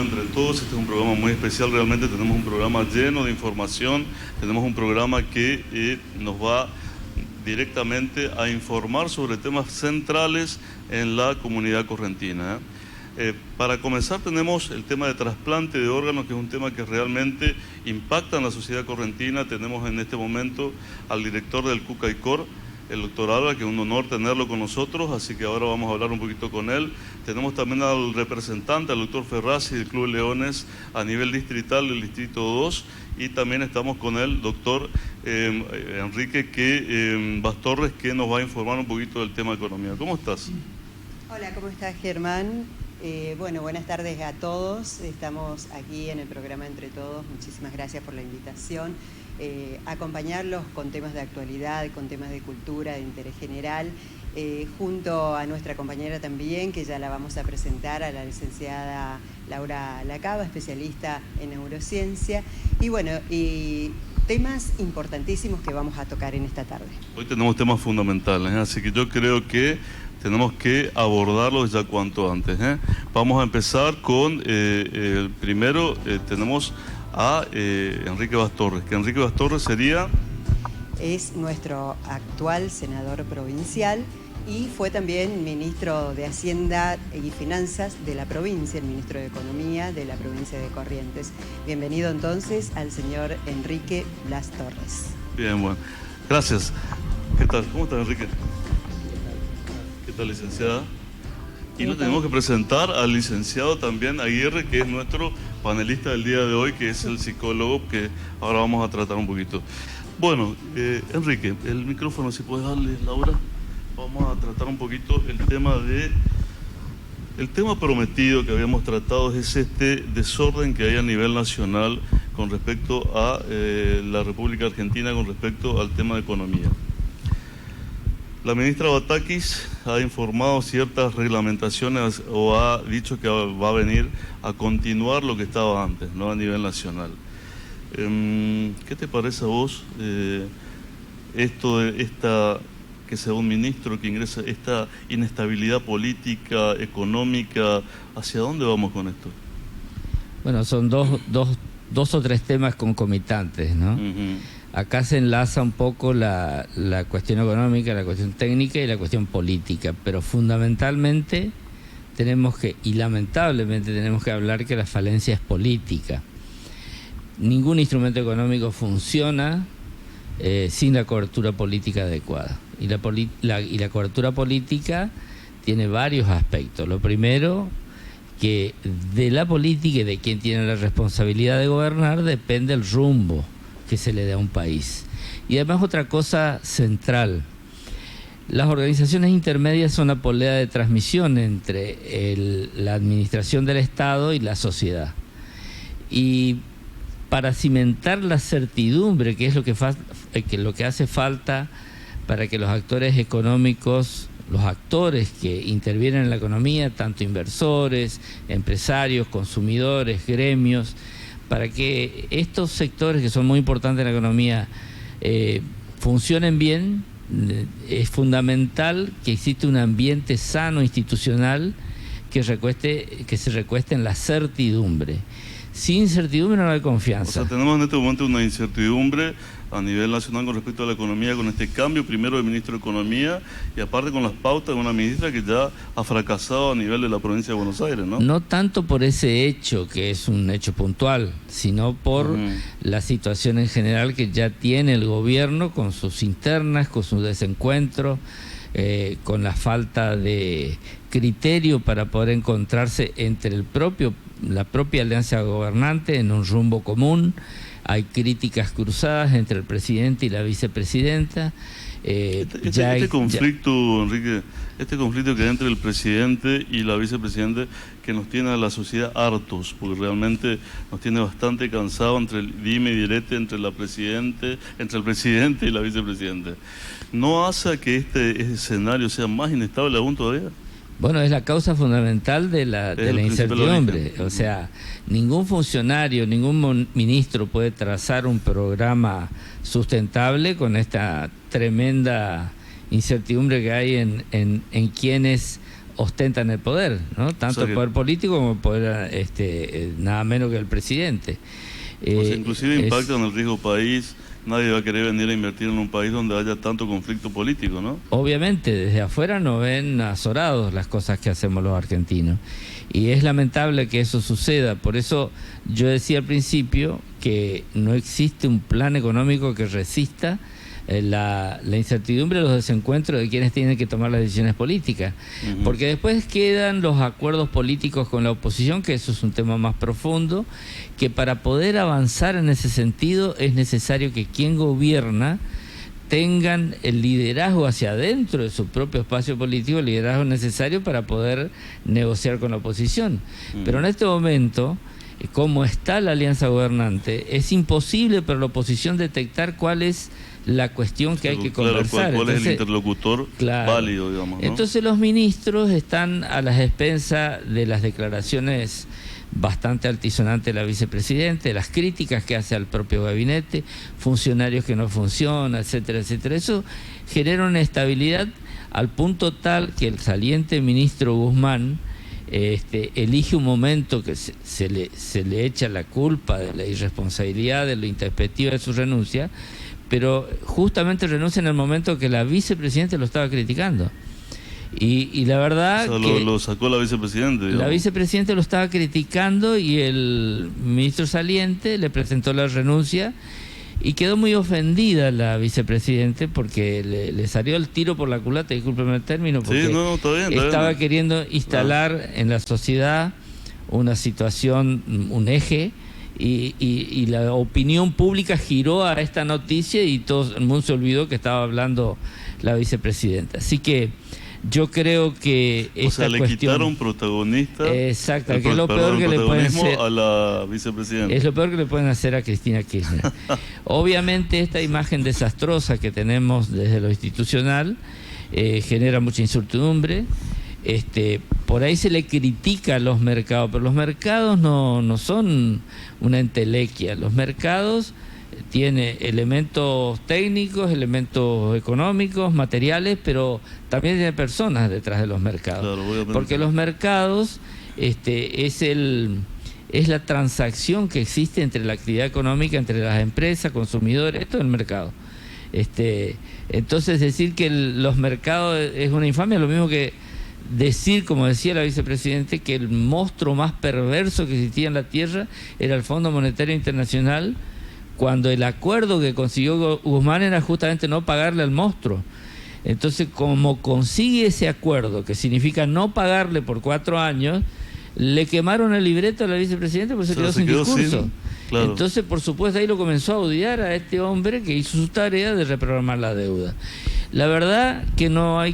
Entre todos, este es un programa muy especial, realmente tenemos un programa lleno de información, tenemos un programa que nos va directamente a informar sobre temas centrales en la comunidad correntina. Para comenzar tenemos el tema de trasplante de órganos, que es un tema que realmente impacta en la sociedad correntina. Tenemos en este momento al director del CUCAICOR, el doctor Álvarez, que es un honor tenerlo con nosotros, así que ahora vamos a hablar un poquito con él. Tenemos también al representante, al doctor Ferrazzi del Club Leones a nivel distrital del Distrito 2, y también estamos con el doctor Enrique Bastorres, que nos va a informar un poquito del tema de economía. ¿Cómo estás? Hola, ¿cómo estás, Germán? Bueno, buenas tardes a todos. Estamos aquí en el programa Entre Todos. Muchísimas gracias por la invitación. Acompañarlos con temas de actualidad, con temas de cultura, de interés general, junto a nuestra compañera también, que ya la vamos a presentar, a la licenciada Laura Lacaba, especialista en neurociencia, y bueno, y temas importantísimos que vamos a tocar en esta tarde. Hoy tenemos temas fundamentales, así que yo creo que tenemos que abordarlos ya cuanto antes. Vamos a empezar con, primero tenemos a Enrique Bastorres, que Enrique Bastorres sería... Es nuestro actual senador provincial y fue también ministro de Hacienda y Finanzas de la provincia, el ministro de Economía de la provincia de Corrientes. Bienvenido entonces al señor Enrique Bastorres. Bien, bueno, gracias. ¿Qué tal? ¿Cómo estás, Enrique? ¿Qué tal, licenciada? Y nos tenemos que presentar al licenciado también Aguirre, que es nuestro panelista del día de hoy, que es el psicólogo, que ahora vamos a tratar un poquito. Bueno, Enrique, el micrófono, si puedes darle, Laura. Vamos a tratar un poquito el tema prometido que habíamos tratado, es este desorden que hay a nivel nacional con respecto a la República Argentina, con respecto al tema de economía. La ministra Batakis ha informado ciertas reglamentaciones o ha dicho que va a venir a continuar lo que estaba antes, ¿no? A nivel nacional. ¿Qué te parece a vos esto de que sea un ministro que ingresa esta inestabilidad política, económica? ¿Hacia dónde vamos con esto? Bueno, son dos o tres temas concomitantes, ¿no? Acá se enlaza un poco la cuestión económica, la cuestión técnica y la cuestión política, pero fundamentalmente tenemos que, y lamentablemente tenemos que hablar que la falencia es política. ningún instrumento económico funciona sin la cobertura política adecuada. Y la cobertura política tiene varios aspectos. Lo primero, que de la política y de quien tiene la responsabilidad de gobernar depende el rumbo que se le dé a un país. Y además otra cosa central, las organizaciones intermedias son la polea de transmisión entre la administración del Estado y la sociedad. Y para cimentar la certidumbre, que es lo que hace falta para que los actores económicos, los actores que intervienen en la economía, tanto inversores, empresarios, consumidores, gremios, para que estos sectores que son muy importantes en la economía funcionen bien, es fundamental que exista un ambiente sano institucional que se recueste en la certidumbre. Sin certidumbre no hay confianza. O sea, tenemos en este momento una incertidumbre a nivel nacional con respecto a la economía, con este cambio primero del ministro de Economía y aparte con las pautas de una ministra que ya ha fracasado a nivel de la provincia de Buenos Aires, ¿no? No tanto por ese hecho, que es un hecho puntual, sino por la situación en general que ya tiene el gobierno con sus internas, con sus desencuentros, con la falta de criterio para poder encontrarse entre la propia alianza gobernante en un rumbo común. Hay críticas cruzadas entre el presidente y la vicepresidenta. Este conflicto, Enrique, este conflicto que hay entre el presidente y la vicepresidenta, que nos tiene a la sociedad hartos, porque realmente nos tiene bastante cansado entre el dime y direte entre el presidente y la vicepresidenta. ¿No hace que este escenario sea más inestable aún todavía? Bueno, es la causa fundamental de la incertidumbre. O sea, ningún funcionario, ningún ministro puede trazar un programa sustentable con esta tremenda incertidumbre que hay en quienes ostentan el poder, ¿no? Tanto el poder político como el poder nada menos que el presidente. O sea, inclusive impacta en el riesgo país. Nadie va a querer venir a invertir en un país donde haya tanto conflicto político, ¿no? Obviamente, desde afuera nos ven azorados las cosas que hacemos los argentinos. Y es lamentable que eso suceda. Por eso yo decía al principio que no existe un plan económico que resista la incertidumbre, los desencuentros de quienes tienen que tomar las decisiones políticas. Porque después quedan los acuerdos políticos con la oposición, que eso es un tema más profundo, que para poder avanzar en ese sentido es necesario que quien gobierna tengan el liderazgo hacia adentro de su propio espacio político, el liderazgo necesario para poder negociar con la oposición. Pero en este momento, como está la alianza gobernante, es imposible para la oposición detectar cuál es la cuestión que hay que conversar. ¿Cuál es el interlocutor válido, digamos, ¿no? Entonces los ministros están a las expensas de las declaraciones bastante altisonantes de la vicepresidenta, de las críticas que hace al propio gabinete, funcionarios que no funcionan, etcétera, etcétera. Eso genera una estabilidad al punto tal que el saliente ministro Guzmán elige un momento que se le echa la culpa de la irresponsabilidad, de lo introspectiva de su renuncia, pero justamente renuncia en el momento que la vicepresidenta lo estaba criticando. Y la verdad, o sea, lo sacó la vicepresidenta, digamos. La vicepresidenta lo estaba criticando y el ministro saliente le presentó la renuncia y quedó muy ofendida la vicepresidenta porque le salió el tiro por la culata, discúlpeme el término, porque está bien, estaba queriendo instalar en la sociedad una situación, un eje, y la opinión pública giró a esta noticia y todo el mundo se olvidó que estaba hablando la vicepresidenta. Así que yo creo que esta le quitaron protagonista. Exacto, que es lo peor que le pueden hacer a la vicepresidenta. Es lo peor que le pueden hacer a Cristina Kirchner. Obviamente esta imagen desastrosa que tenemos desde lo institucional genera mucha incertidumbre. Por ahí se le critica a los mercados, pero los mercados no son una entelequia. Los mercados tiene elementos técnicos, elementos económicos, materiales, pero también tiene personas detrás de los mercados. Claro, porque los mercados es la transacción que existe entre la actividad económica, entre las empresas, consumidores, esto es el mercado. Entonces decir que los mercados es una infamia, lo mismo que decir, como decía la vicepresidente, que el monstruo más perverso que existía en la Tierra era el Fondo Monetario Internacional, cuando el acuerdo que consiguió Guzmán era justamente no pagarle al monstruo. Entonces, como consigue ese acuerdo, que significa no pagarle por 4 años, le quemaron el libreto a la vicepresidenta porque se quedó sin discurso. Claro. Entonces, por supuesto, ahí lo comenzó a odiar a este hombre que hizo su tarea de reprogramar la deuda. La verdad que no hay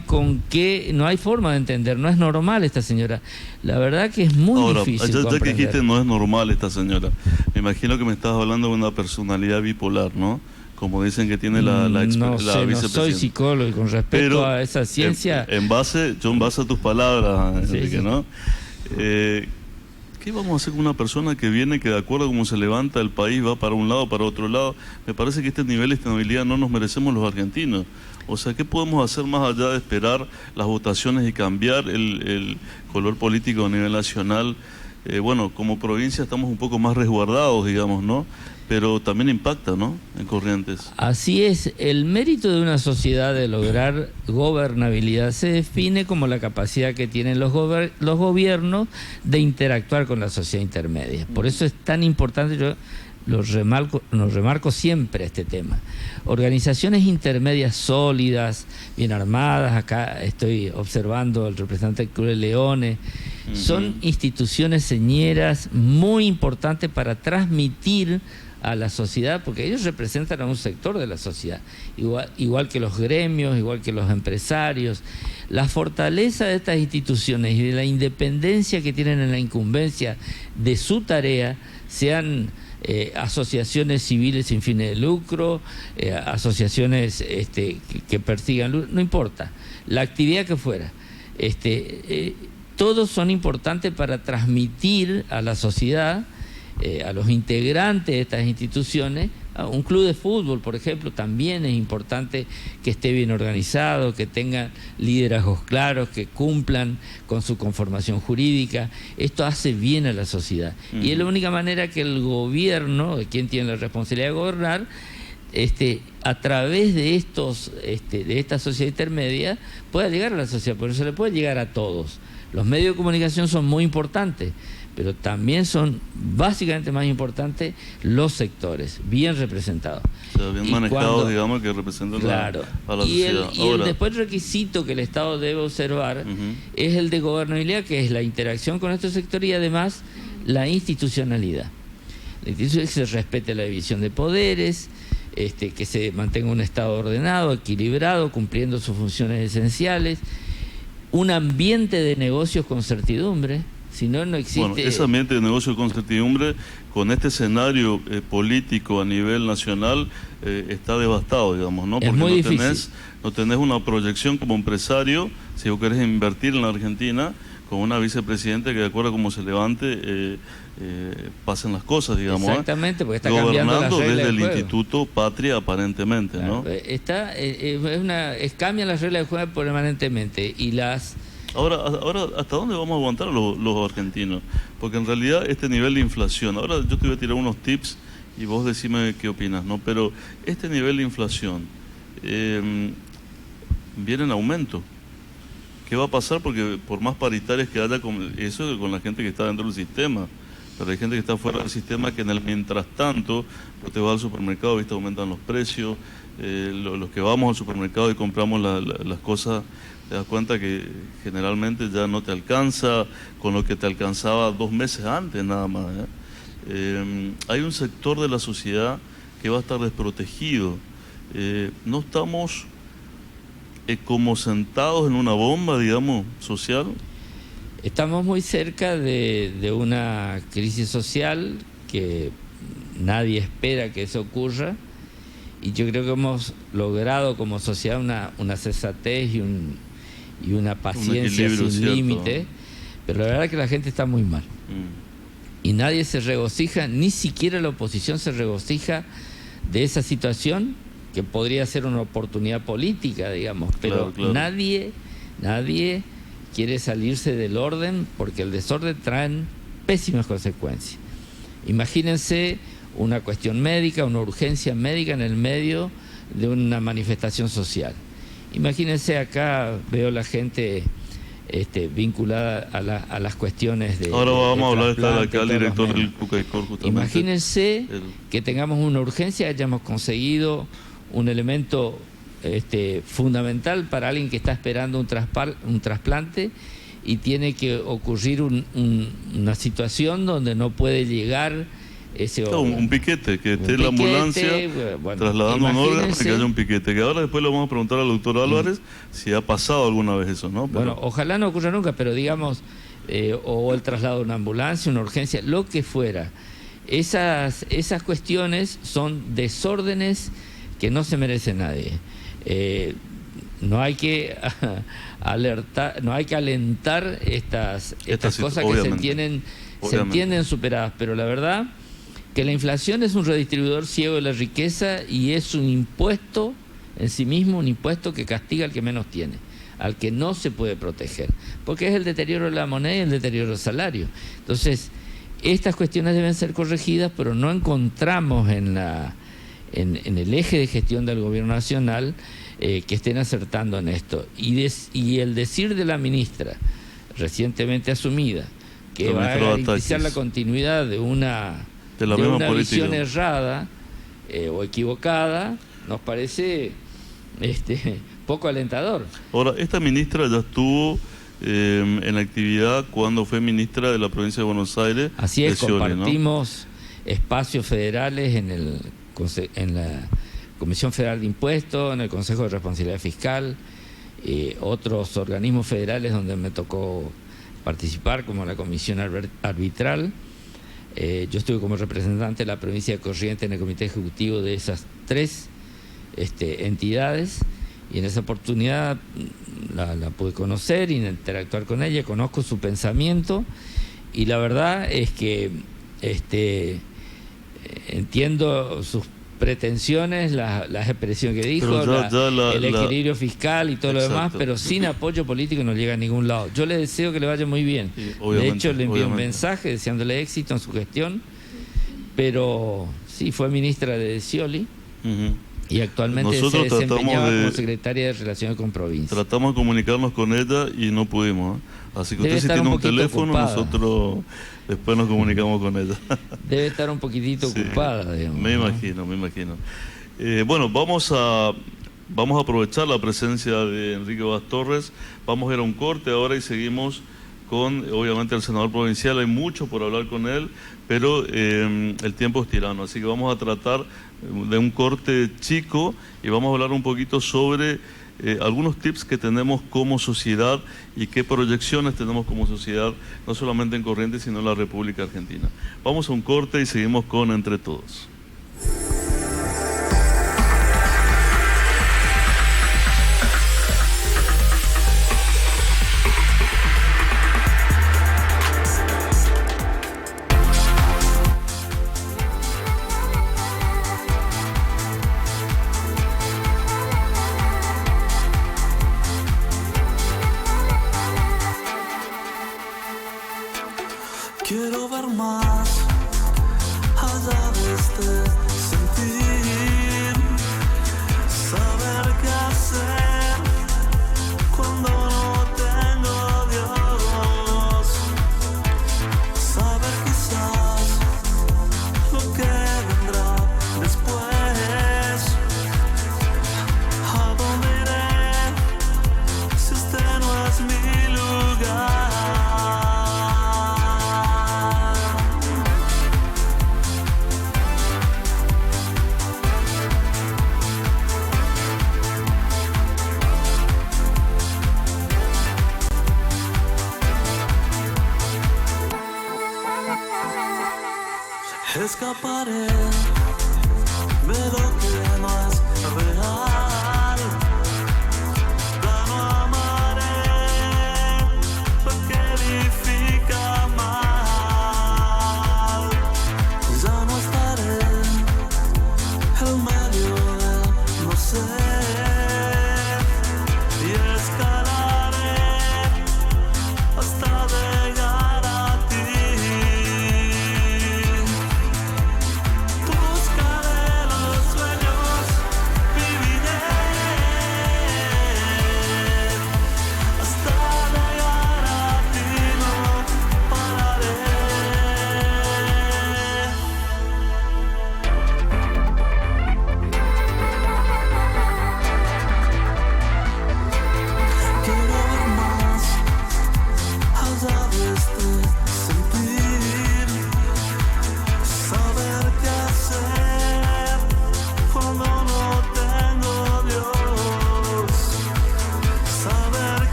forma de entender, no es normal esta señora. La verdad que es muy difícil ya comprender. que dijiste no es normal esta señora, me imagino que me estás hablando de una personalidad bipolar, ¿no? Como dicen que tiene la vicepresidenta. No soy psicólogo y con respecto a esa ciencia... En base a tus palabras, Enrique, sí. ¿No? ¿Qué vamos a hacer con una persona que viene, que de acuerdo a cómo se levanta el país va para un lado, para otro lado? Me parece que este nivel de estabilidad no nos merecemos los argentinos. O sea, ¿qué podemos hacer más allá de esperar las votaciones y cambiar el color político a nivel nacional? Bueno, como provincia estamos un poco más resguardados, digamos, ¿no? Pero también impacta, ¿no?, en Corrientes. Así es. El mérito de una sociedad de lograr gobernabilidad se define como la capacidad que tienen los gobiernos de interactuar con la sociedad intermedia. Por eso es tan importante, yo nos remarco siempre este tema. Organizaciones intermedias sólidas, bien armadas, acá estoy observando al representante Cruz Leones, son instituciones señeras muy importantes para transmitir a la sociedad, porque ellos representan a un sector de la sociedad, igual que los gremios, igual que los empresarios. La fortaleza de estas instituciones y de la independencia que tienen en la incumbencia de su tarea, sean asociaciones civiles sin fines de lucro, asociaciones que persigan, no importa, la actividad que fuera, todos son importantes para transmitir a la sociedad, a los integrantes de estas instituciones. Un club de fútbol, por ejemplo, también es importante que esté bien organizado, que tenga liderazgos claros, que cumplan con su conformación jurídica. Esto hace bien a la sociedad. Y es la única manera que el gobierno, quien tiene la responsabilidad de gobernar, a través de esta sociedad intermedia, pueda llegar a la sociedad. Por eso le puede llegar a todos. Los medios de comunicación son muy importantes, pero también son básicamente más importantes los sectores, bien representados. O sea, bien manejados, digamos, que representan a la sociedad. Y después el requisito que el Estado debe observar es el de gobernabilidad, que es la interacción con estos sectores y además la institucionalidad. La institucionalidad, que se respete la división de poderes, que se mantenga un Estado ordenado, equilibrado, cumpliendo sus funciones esenciales, un ambiente de negocios con certidumbre. Si no, no existe... Bueno, ese ambiente de negocio con certidumbre, con este escenario político a nivel nacional, está devastado, digamos, ¿no? Porque es muy difícil. No tenés una proyección como empresario, si vos querés invertir en la Argentina, con una vicepresidenta que de acuerdo a cómo se levante, pasen las cosas, digamos. Exactamente, porque está cambiando las reglas desde del juego. El Instituto Patria, aparentemente, claro, ¿no? Cambian las reglas del juego permanentemente y las... Ahora, ¿hasta dónde vamos a aguantar los argentinos? Porque en realidad este nivel de inflación, ahora yo te voy a tirar unos tips y vos decime qué opinas, ¿no? Pero este nivel de inflación viene en aumento. ¿Qué va a pasar? Porque por más paritarias que haya, eso es con la gente que está dentro del sistema, pero hay gente que está fuera del sistema que en el mientras tanto, pues te vas al supermercado, viste, aumentan los precios, los que vamos al supermercado y compramos las cosas, te das cuenta que generalmente ya no te alcanza con lo que te alcanzaba 2 meses antes nada más. Hay un sector de la sociedad que va a estar desprotegido. No estamos como sentados en una bomba, digamos, social. Estamos muy cerca de una crisis social que nadie espera que eso ocurra, y yo creo que hemos logrado como sociedad una sensatez y una paciencia sin límite, pero la verdad es que la gente está muy mal. Y nadie se regocija, ni siquiera la oposición se regocija de esa situación, que podría ser una oportunidad política, digamos, pero claro. Nadie quiere salirse del orden, porque el desorden trae pésimas consecuencias. Imagínense una cuestión médica, una urgencia médica en el medio de una manifestación social. Imagínense, acá veo la gente vinculada a las cuestiones de... Ahora vamos a hablar, está trasplante, acá el director del Cucaicor justamente. Imagínense que tengamos una urgencia, hayamos conseguido un elemento fundamental para alguien que está esperando un trasplante y tiene que ocurrir una situación donde no puede llegar ese órgano. Un piquete, que esté la ambulancia trasladando un órgano y que haya un piquete. Que ahora después le vamos a preguntar al doctor Álvarez si ha pasado alguna vez eso, ¿no? Pero... Bueno, ojalá no ocurra nunca, pero digamos, o el traslado de una ambulancia, una urgencia, lo que fuera. Esas cuestiones son desórdenes que no se merece nadie. No hay que alertar, no hay que alentar estas cosas que se entienden superadas, pero la verdad que la inflación es un redistribuidor ciego de la riqueza y es un impuesto en sí mismo, un impuesto que castiga al que menos tiene, al que no se puede proteger, porque es el deterioro de la moneda y el deterioro del salario. Entonces, estas cuestiones deben ser corregidas, pero no encontramos en el eje de gestión del gobierno nacional que estén acertando en esto. Y el decir de la ministra, recientemente asumida, que va a garantizar la continuidad de una visión errada o equivocada, nos parece poco alentador. Ahora, esta ministra ya estuvo en actividad cuando fue ministra de la provincia de Buenos Aires. Así es, Scioli, compartimos, ¿no?, espacios federales en la Comisión Federal de Impuestos, en el Consejo de Responsabilidad Fiscal, otros organismos federales donde me tocó participar, como la Comisión Arbitral. Yo estuve como representante de la provincia de Corrientes en el comité ejecutivo de esas 3 entidades, y en esa oportunidad la pude conocer y interactuar con ella, conozco su pensamiento, y la verdad es que entiendo sus pretensiones, las expresiones que dijo, el equilibrio fiscal y todo lo demás, pero sin apoyo político no llega a ningún lado. Yo le deseo que le vaya muy bien. Sí, de hecho, le envié un mensaje deseándole éxito en su gestión, pero sí, fue ministra de Scioli y actualmente se desempeñaba como secretaria de Relaciones con Provincia. Tratamos de comunicarnos con ella y no pudimos, Así que usted si tiene un teléfono, ocupada. Nosotros después nos comunicamos con ella. Debe estar un poquitito ocupada, digamos. Me imagino. Bueno, vamos a aprovechar la presencia de Enrique Vaz Torres. Vamos a ir a un corte ahora y seguimos con, obviamente, el senador provincial. Hay mucho por hablar con él, pero el tiempo es tirano. Así que vamos a tratar de un corte chico y vamos a hablar un poquito sobre algunos tips que tenemos como sociedad y qué proyecciones tenemos como sociedad, no solamente en Corrientes, sino en la República Argentina. Vamos a un corte y seguimos con Entre Todos. Quiero ver más allá de este sentir, saber qué hacer cuando no tengo Dios, saber quizás lo que vendrá después, a dónde iré si este no es mi lugar. Escaparé de lo que no es real, ya no amaré lo que edifica mal, ya no estaré en medio de no ser y escalaré hasta llegar a ti. Hasta llegar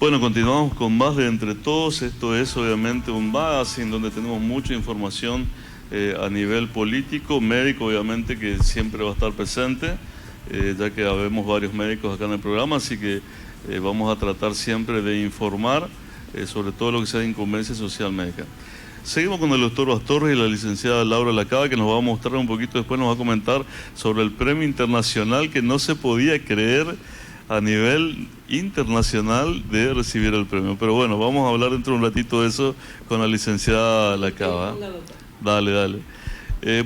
Bueno, continuamos con más de Entre Todos. Esto es obviamente un magazine donde tenemos mucha información a nivel político, médico obviamente que siempre va a estar presente, ya que habemos varios médicos acá en el programa, así que vamos a tratar siempre de informar sobre todo lo que sea de incumbencia social médica. Seguimos con el doctor Bastorres y la licenciada Laura Lacaba, que nos va a mostrar un poquito, después nos va a comentar sobre el premio internacional que no se podía creer a nivel internacional de recibir el premio. Pero bueno, vamos a hablar dentro de un ratito de eso con la licenciada Lacaba. Dale.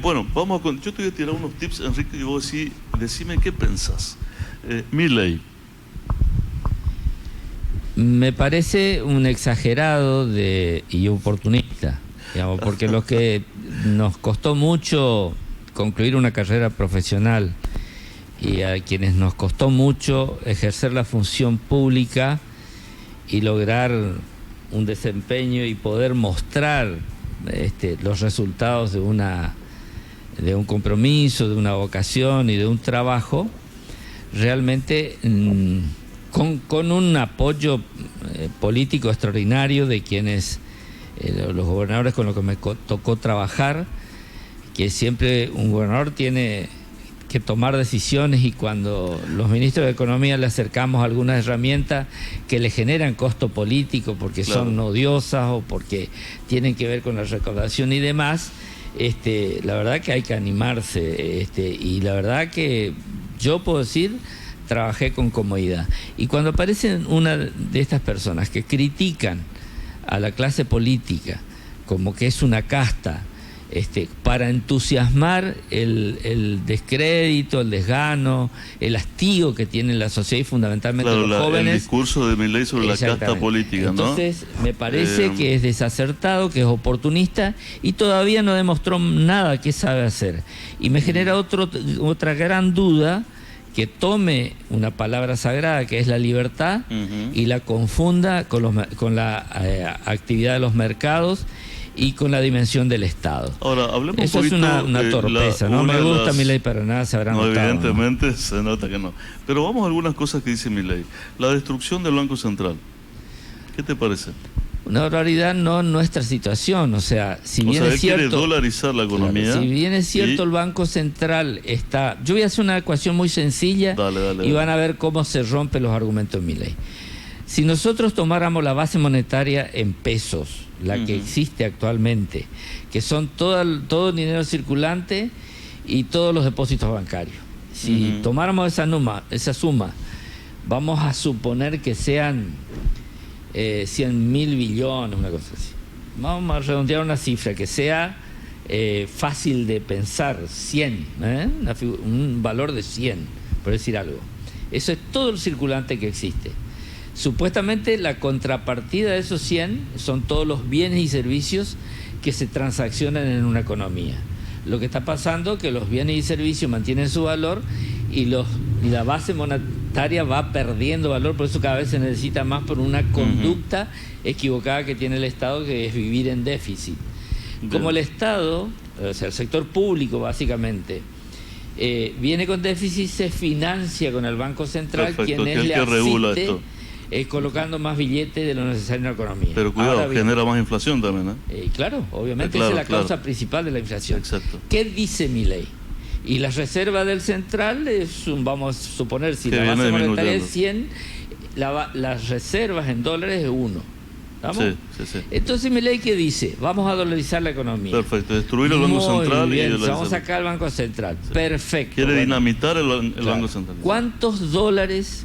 Bueno, vamos yo te voy a tirar unos tips, Enrique, y vos decime qué pensás. Milei. Me parece un exagerado y oportunista, digamos, porque lo que nos costó mucho concluir una carrera profesional y a quienes nos costó mucho ejercer la función pública y lograr un desempeño y poder mostrar los resultados de un compromiso, de una vocación y de un trabajo, realmente con un apoyo político extraordinario de quienes, los gobernadores con los que me tocó trabajar, que siempre un gobernador tiene que tomar decisiones y cuando los ministros de Economía le acercamos algunas herramientas que le generan costo político porque son odiosas o porque tienen que ver con la recaudación y demás, la verdad que hay que animarse y la verdad que yo puedo decir trabajé con comodidad. Y cuando aparecen una de estas personas que critican a la clase política como que es una casta, para entusiasmar el descrédito, el desgano, el hastío que tiene la sociedad y fundamentalmente los jóvenes. El discurso de Milei sobre la casta política, entonces, me parece que es desacertado, que es oportunista y todavía no demostró nada que sabe hacer. Y me genera otra gran duda, que tome una palabra sagrada que es la libertad y la confunda con la actividad de los mercados y con la dimensión del Estado. Ahora, hablemos eso un poquito, es una torpeza, no me gusta Milei para nada, se habrán notado. Evidentemente se nota que no. Pero vamos a algunas cosas que dice Milei. La destrucción del Banco Central. ¿Qué te parece? Una barbaridad, no nuestra situación, o sea, si bien es cierto, quiere dolarizar la economía. Claro, si bien es cierto, el Banco Central está. Yo voy a hacer una ecuación muy sencilla y van a ver cómo se rompen los argumentos de Milei. Si nosotros tomáramos la base monetaria en pesos, la que existe actualmente, que son todo el dinero circulante y todos los depósitos bancarios, si tomáramos esa suma, vamos a suponer que sean 100.000 billones, una cosa así. Vamos a redondear una cifra que sea fácil de pensar, 100, un valor de 100, por decir algo. Eso es todo el circulante que existe. Supuestamente la contrapartida de esos 100 son todos los bienes y servicios que se transaccionan en una economía. Lo que está pasando es que los bienes y servicios mantienen su valor y la base monetaria va perdiendo valor, por eso cada vez se necesita más por una conducta equivocada que tiene el Estado, que es vivir en déficit. Como el Estado, o sea, el sector público básicamente, viene con déficit, se financia con el Banco Central, quien es el que regula esto. Colocando más billetes de lo necesario en la economía. Pero cuidado, genera más inflación también, claro, obviamente esa es la causa principal de la inflación. Exacto. ¿Qué dice Milei? Y la reserva del central es vamos a suponer, si la base monetaria es 100, las reservas en dólares es 1. ¿Estamos? Sí. Entonces Milei, ¿qué dice? Vamos a dolarizar la economía. Perfecto, destruir el Banco Central. Bien, vamos a sacar el Banco Central. Sí. Perfecto. Quiere dinamitar el Banco Central. ¿Cuántos dólares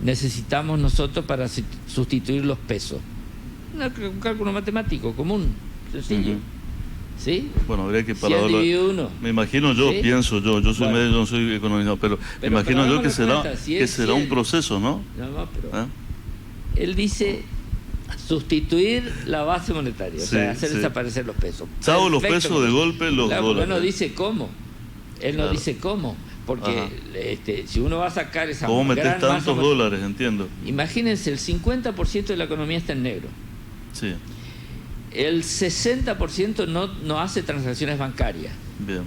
necesitamos nosotros para sustituir los pesos? Un cálculo matemático común, sencillo. ¿Sí? Bueno, habría que parar. Me imagino yo, ¿sí? Pienso yo soy médico, no soy economista, pero me imagino yo que será un proceso, ¿no? Pero él dice sustituir la base monetaria, o sea, hacer desaparecer los pesos. Chao los pesos de golpe, los dólares. Él no dice cómo. Él no dice cómo. Porque si uno va a sacar esa ¿cómo metes tantos dólares? Entiendo. Imagínense, el 50% de la economía está en negro. Sí. El 60% no hace transacciones bancarias. Bien.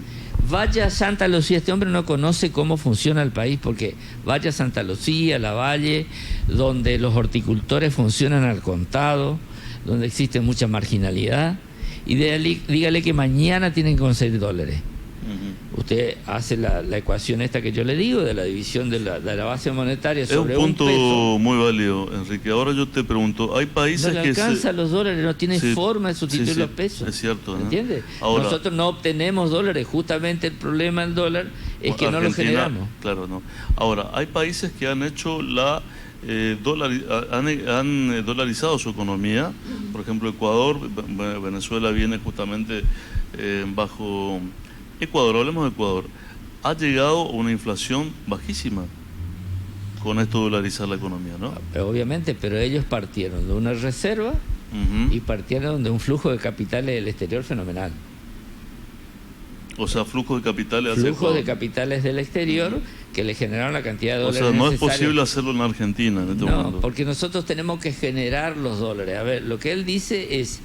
vaya a Santa Lucía, este hombre no conoce cómo funciona el país, porque vaya a Santa Lucía, La Valle, donde los horticultores funcionan al contado, donde existe mucha marginalidad, y dígale que mañana tienen que conseguir dólares. Usted hace la ecuación esta que yo le digo, de la división de la base monetaria sobre es un punto peso. muy válido, Enrique. Ahora yo te pregunto, hay países No le que alcanza los dólares, no tiene forma de sustituir los pesos. Es cierto, ¿no? ¿Entiende? Ahora, nosotros no obtenemos dólares, justamente el problema del dólar es que no lo generamos. Claro, no. Ahora, hay países que han hecho han dolarizado su economía. Por ejemplo, Ecuador, Venezuela viene justamente bajo... Ecuador, hablemos de Ecuador, ha llegado a una inflación bajísima con esto de dolarizar la economía, ¿no? Obviamente, pero ellos partieron de una reserva y partieron de un flujo de capitales del exterior fenomenal. O sea, flujo de capitales hacia Flujos de capitales del exterior que le generaron la cantidad de dólares. O sea, no es necesarios. posible hacerlo en Argentina en este momento. No, porque nosotros tenemos que generar los dólares. A ver, lo que él dice es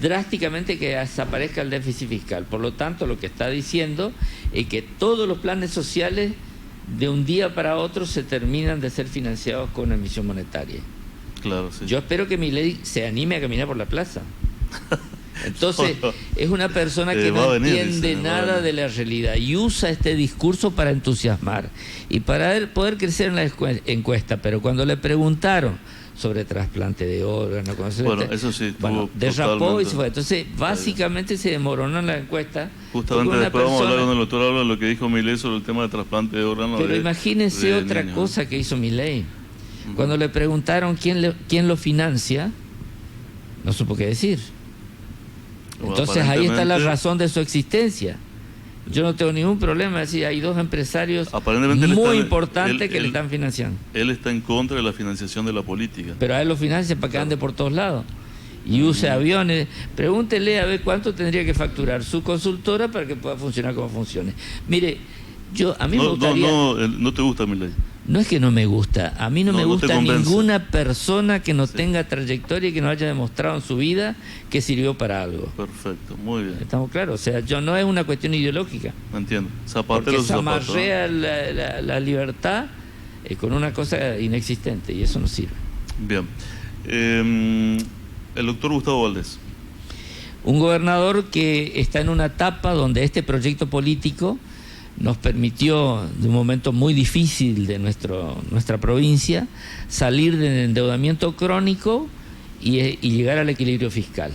drásticamente que desaparezca el déficit fiscal. Por lo tanto, lo que está diciendo es que todos los planes sociales de un día para otro se terminan de ser financiados con emisión monetaria. Claro, sí. Yo espero que Milei se anime a caminar por la plaza. Entonces, es una persona que no entiende nada de la realidad y usa este discurso para entusiasmar y para poder crecer en la encuesta. Pero cuando le preguntaron sobre trasplante de órganos, eso sí, derrapó y se fue. Entonces, básicamente se desmoronó en la encuesta. Justamente después vamos a hablar con el doctor Álvaro lo que dijo Milei sobre el tema de trasplante de órganos. Pero imagínense otra cosa que hizo Milei. Cuando le preguntaron quién lo financia, no supo qué decir. Entonces ahí está la razón de su existencia. Yo no tengo ningún problema, es decir, hay dos empresarios muy importantes que le están financiando. Él está en contra de la financiación de la política. Pero a él lo financia para que ande por todos lados y use aviones. Pregúntele a ver cuánto tendría que facturar su consultora para que pueda funcionar como funcione. Mire, a mí me gustaría... No te gusta Milei. No es que no me gusta, a mí no me gusta ninguna persona que no tenga trayectoria y que no haya demostrado en su vida que sirvió para algo. Perfecto, muy bien. ¿Estamos claros? O sea, no es una cuestión ideológica. Entiendo. Porque se amarrea la libertad con una cosa inexistente y eso no sirve. Bien. El doctor Gustavo Valdés. Un gobernador que está en una etapa donde este proyecto político nos permitió, de un momento muy difícil de nuestra provincia, salir del endeudamiento crónico y llegar al equilibrio fiscal.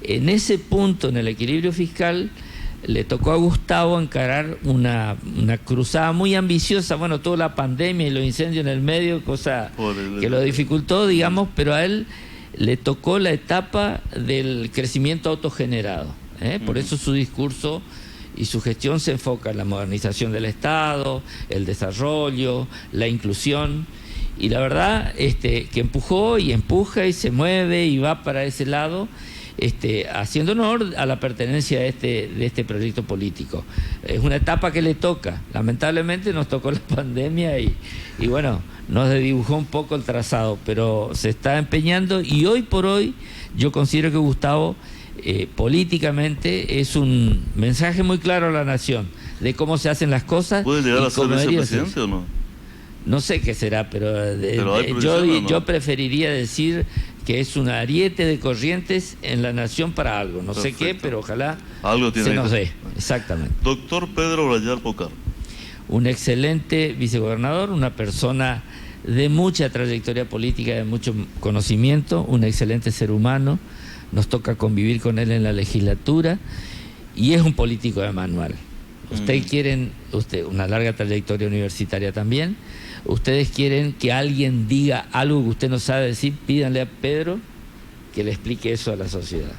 En ese punto, en el equilibrio fiscal, le tocó a Gustavo encarar una cruzada muy ambiciosa. Bueno, toda la pandemia y los incendios en el medio, cosa que lo dificultó, digamos, pero a él le tocó la etapa del crecimiento autogenerado. Por eso su discurso y su gestión se enfoca en la modernización del Estado, el desarrollo, la inclusión, y la verdad que empujó y empuja y se mueve y va para ese lado, haciendo honor a la pertenencia de este proyecto político. Es una etapa que le toca. Lamentablemente nos tocó la pandemia y bueno, nos desdibujó un poco el trazado, pero se está empeñando y hoy por hoy yo considero que Gustavo políticamente es un mensaje muy claro a la nación de cómo se hacen las cosas. ¿Puede llegar a ser vicepresidente o no? No sé qué será, pero yo yo preferiría decir que es un ariete de corrientes en la nación para algo. No sé qué, pero ojalá algo tiene se nos dé. Exactamente. Doctor Pedro Brayar Pocar. Un excelente vicegobernador, una persona de mucha trayectoria política, de mucho conocimiento, un excelente ser humano. Nos toca convivir con él en la legislatura y es un político de manual. Ustedes quieren, una larga trayectoria universitaria también, ustedes quieren que alguien diga algo que usted no sabe decir, pídanle a Pedro que le explique eso a la sociedad.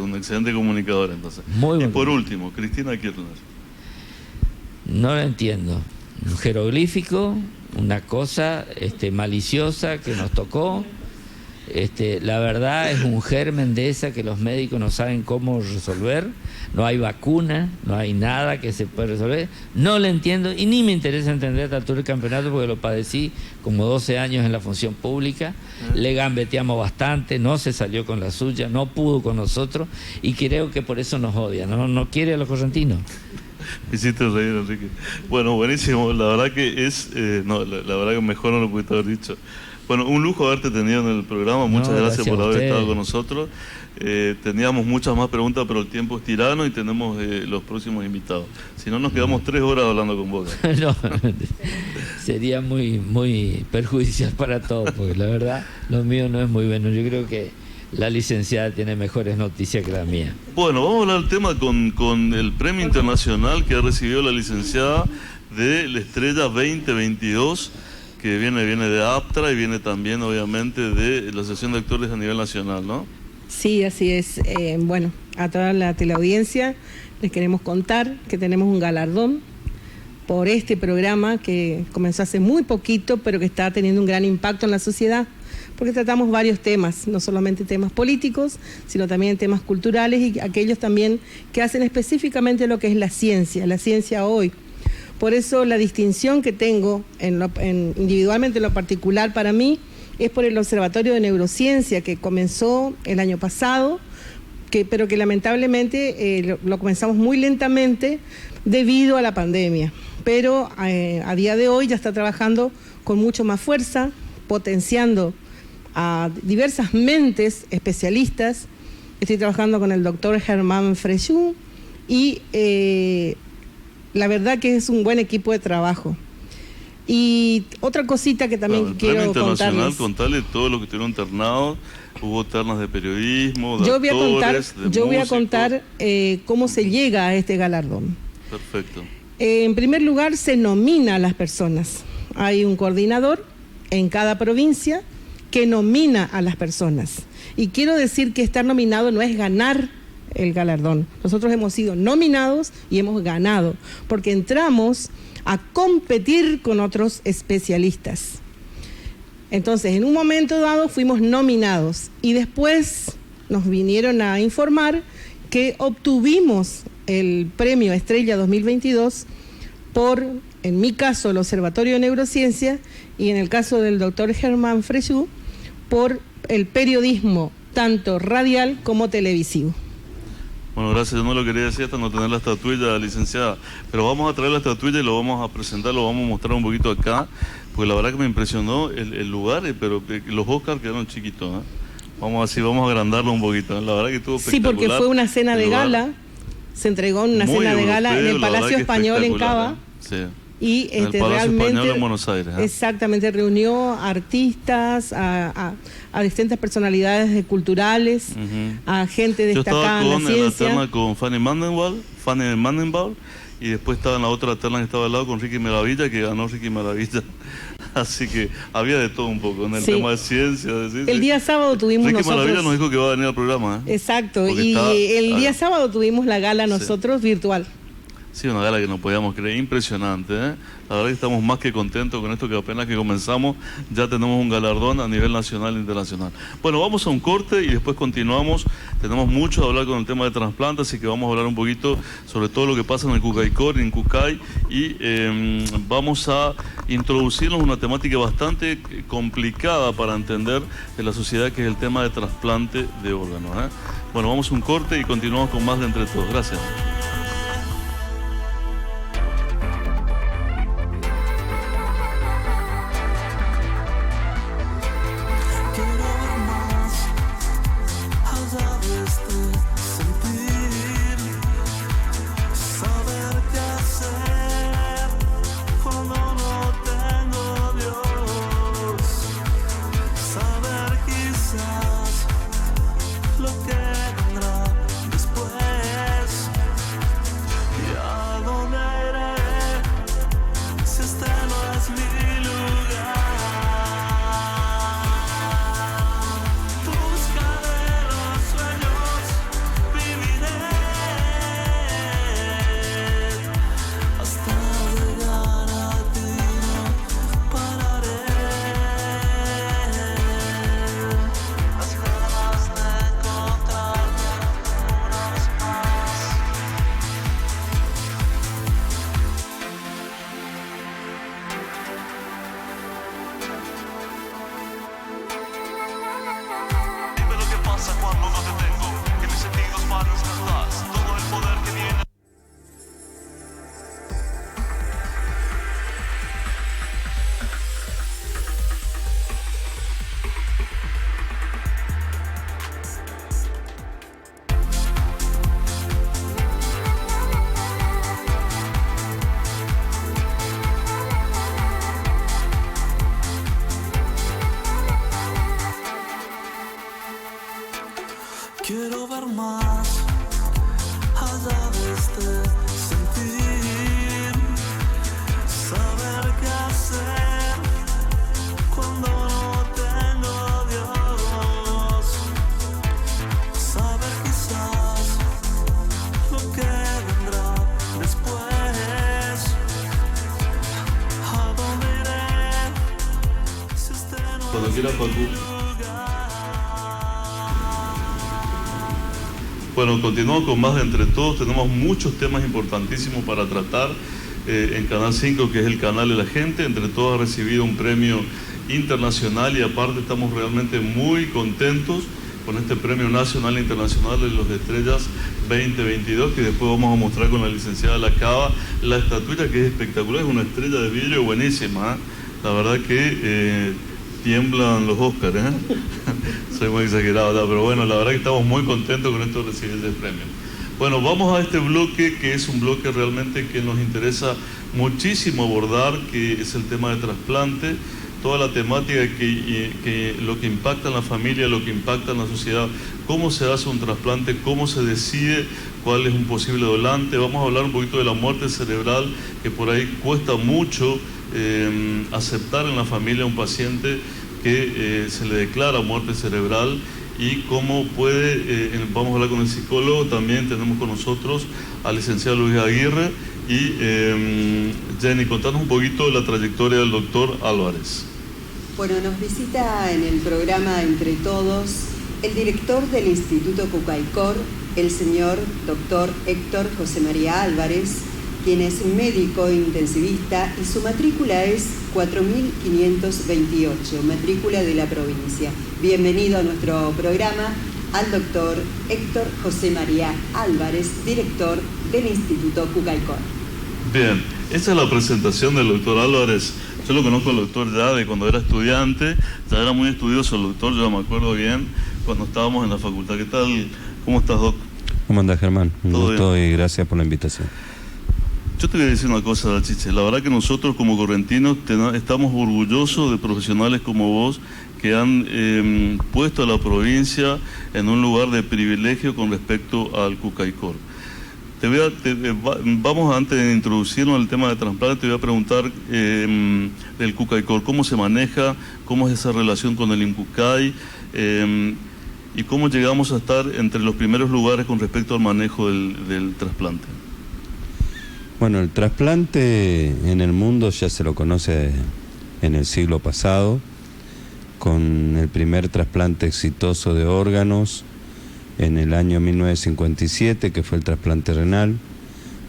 Un excelente comunicador entonces. Muy bueno. Y por último, Cristina Kirchner. No lo entiendo. Un jeroglífico, una cosa maliciosa que nos tocó. La verdad es un germen de esa que los médicos no saben cómo resolver. No hay vacuna, no hay nada que se pueda resolver. No le entiendo y ni me interesa entender a esta altura del campeonato porque lo padecí como 12 años en la función pública. Le gambeteamos bastante, no se salió con la suya, no pudo con nosotros y creo que por eso nos odia. No quiere a los correntinos. Me hiciste reír, Enrique. Bueno, buenísimo. La verdad que es... la verdad que mejor no lo pudiste haber dicho. Bueno, un lujo haberte tenido en el programa. Muchas gracias por haber estado con nosotros. Teníamos muchas más preguntas, pero el tiempo es tirano y tenemos los próximos invitados. Si no, nos quedamos 3 horas hablando con vos. No, sería muy perjudicial para todos, porque la verdad lo mío no es muy bueno. Yo creo que la licenciada tiene mejores noticias que la mía. Bueno, vamos a hablar del tema con el premio internacional que ha recibido la licenciada de la Estrella 2022, que viene de APTRA y viene también obviamente de la Asociación de Actores a nivel nacional, ¿no? Sí, así es. Bueno, a toda la teleaudiencia les queremos contar que tenemos un galardón por este programa que comenzó hace muy poquito, pero que está teniendo un gran impacto en la sociedad, porque tratamos varios temas, no solamente temas políticos, sino también temas culturales y aquellos también que hacen específicamente lo que es la ciencia hoy. Por eso la distinción que tengo individualmente en lo particular para mí es por el Observatorio de Neurociencia que comenzó el año pasado, pero que lamentablemente lo comenzamos muy lentamente debido a la pandemia. Pero a día de hoy ya está trabajando con mucho más fuerza, potenciando a diversas mentes especialistas. Estoy trabajando con el doctor Germán Frechou y la verdad que es un buen equipo de trabajo. Y otra cosita que también quiero contarles. Contarle todo lo que estuvieron internados, hubo ternas de periodismo, de yo voy a contar cómo se llega a este galardón. Perfecto. En primer lugar, se nomina a las personas. Hay un coordinador en cada provincia que nomina a las personas. Y quiero decir que estar nominado no es ganar el galardón. Nosotros hemos sido nominados y hemos ganado, porque entramos a competir con otros especialistas. Entonces, en un momento dado fuimos nominados y después nos vinieron a informar que obtuvimos el premio Estrella 2022 por, en mi caso, el Observatorio de Neurociencia y en el caso del doctor Germán Frechou, por el periodismo tanto radial como televisivo. Bueno, gracias. Yo no lo quería decir hasta no tener la estatuilla, licenciada. Pero vamos a traer la estatuilla y lo vamos a presentar, lo vamos a mostrar un poquito acá, porque la verdad que me impresionó el lugar, pero los Oscars quedaron chiquitos, ¿eh? Vamos a agrandarlo un poquito, ¿eh? La verdad que estuvo espectacular. Sí, porque fue una cena de gala, se entregó una cena de gala en el Palacio Español en Cava. Sí. Y en el Palacio Español en Buenos Aires. Exactamente, reunió a artistas, a distintas personalidades culturales, a gente destacada en la ciencia. Yo estaba en la terna con Fanny Mandenbaum, y después estaba en la otra terna que estaba al lado con Ricky Maravilla, que ganó Ricky Maravilla. Así que había de todo un poco en el tema de ciencia. El día sábado tuvimos Ricky nosotros... Maravilla nos dijo que va a venir al programa. Exacto, y el día sábado tuvimos la gala nosotros virtual. Sí, una gala que no podíamos creer, impresionante, ¿eh? La verdad que estamos más que contentos con esto, que apenas que comenzamos ya tenemos un galardón a nivel nacional e internacional. Bueno, vamos a un corte y después continuamos. Tenemos mucho de hablar con el tema de trasplantes, así que vamos a hablar un poquito sobre todo lo que pasa en el Cucaicor, en Cucay, y vamos a introducirnos una temática bastante complicada para entender de la sociedad, que es el tema de trasplante de órganos, ¿eh? Bueno, vamos a un corte y continuamos con más de Entre Todos. Gracias. quieras, Facu. Bueno, continuamos con más de Entre Todos. Tenemos muchos temas importantísimos para tratar en Canal 5, que es el canal de la gente. Entre Todos ha recibido un premio internacional y aparte estamos realmente muy contentos con este premio nacional e internacional de los Estrellas 2022, que después vamos a mostrar con la licenciada Lacaba la estatuilla, que es espectacular, es una estrella de vidrio buenísima, ¿eh? La verdad que tiemblan los Óscar, ¿eh? Soy muy exagerado, ¿verdad? Pero bueno, la verdad que estamos muy contentos con esto de recibir el premio. Bueno, vamos a este bloque, que es un bloque realmente que nos interesa muchísimo abordar, que es el tema de trasplante, toda la temática que lo que impacta en la familia, lo que impacta en la sociedad, cómo se hace un trasplante, cómo se decide cuál es un posible donante. Vamos a hablar un poquito de la muerte cerebral, que por ahí cuesta mucho aceptar en la familia un paciente que se le declara muerte cerebral y cómo puede, vamos a hablar con el psicólogo, también tenemos con nosotros al licenciado Luis Aguirre y Jenny, contanos un poquito de la trayectoria del doctor Álvarez. Bueno, nos visita en el programa Entre Todos el director del Instituto Cucaicor, el señor doctor Héctor José María Álvarez, quien es médico intensivista y su matrícula es 4528, matrícula de la provincia. Bienvenido a nuestro programa al doctor Héctor José María Álvarez, director del Instituto Cucaicor. Bien, esta es la presentación del doctor Álvarez. Yo lo conozco al doctor ya de cuando era estudiante, ya era muy estudioso el doctor, yo me acuerdo bien cuando estábamos en la facultad. ¿Qué tal? ¿Cómo estás, doc? ¿Cómo andas, Germán? Un gusto bien. Y gracias por la invitación. Yo te voy a decir una cosa, Chiche. La verdad que nosotros como correntinos estamos orgullosos de profesionales como vos que han puesto a la provincia en un lugar de privilegio con respecto al Cucaicor. Vamos, antes de introducirnos al tema de trasplante, te voy a preguntar del Cucaicor, cómo se maneja, cómo es esa relación con el INCUCAI y cómo llegamos a estar entre los primeros lugares con respecto al manejo del trasplante. Bueno, el trasplante en el mundo ya se lo conoce en el siglo pasado, con el primer trasplante exitoso de órganos en el año 1957, que fue el trasplante renal,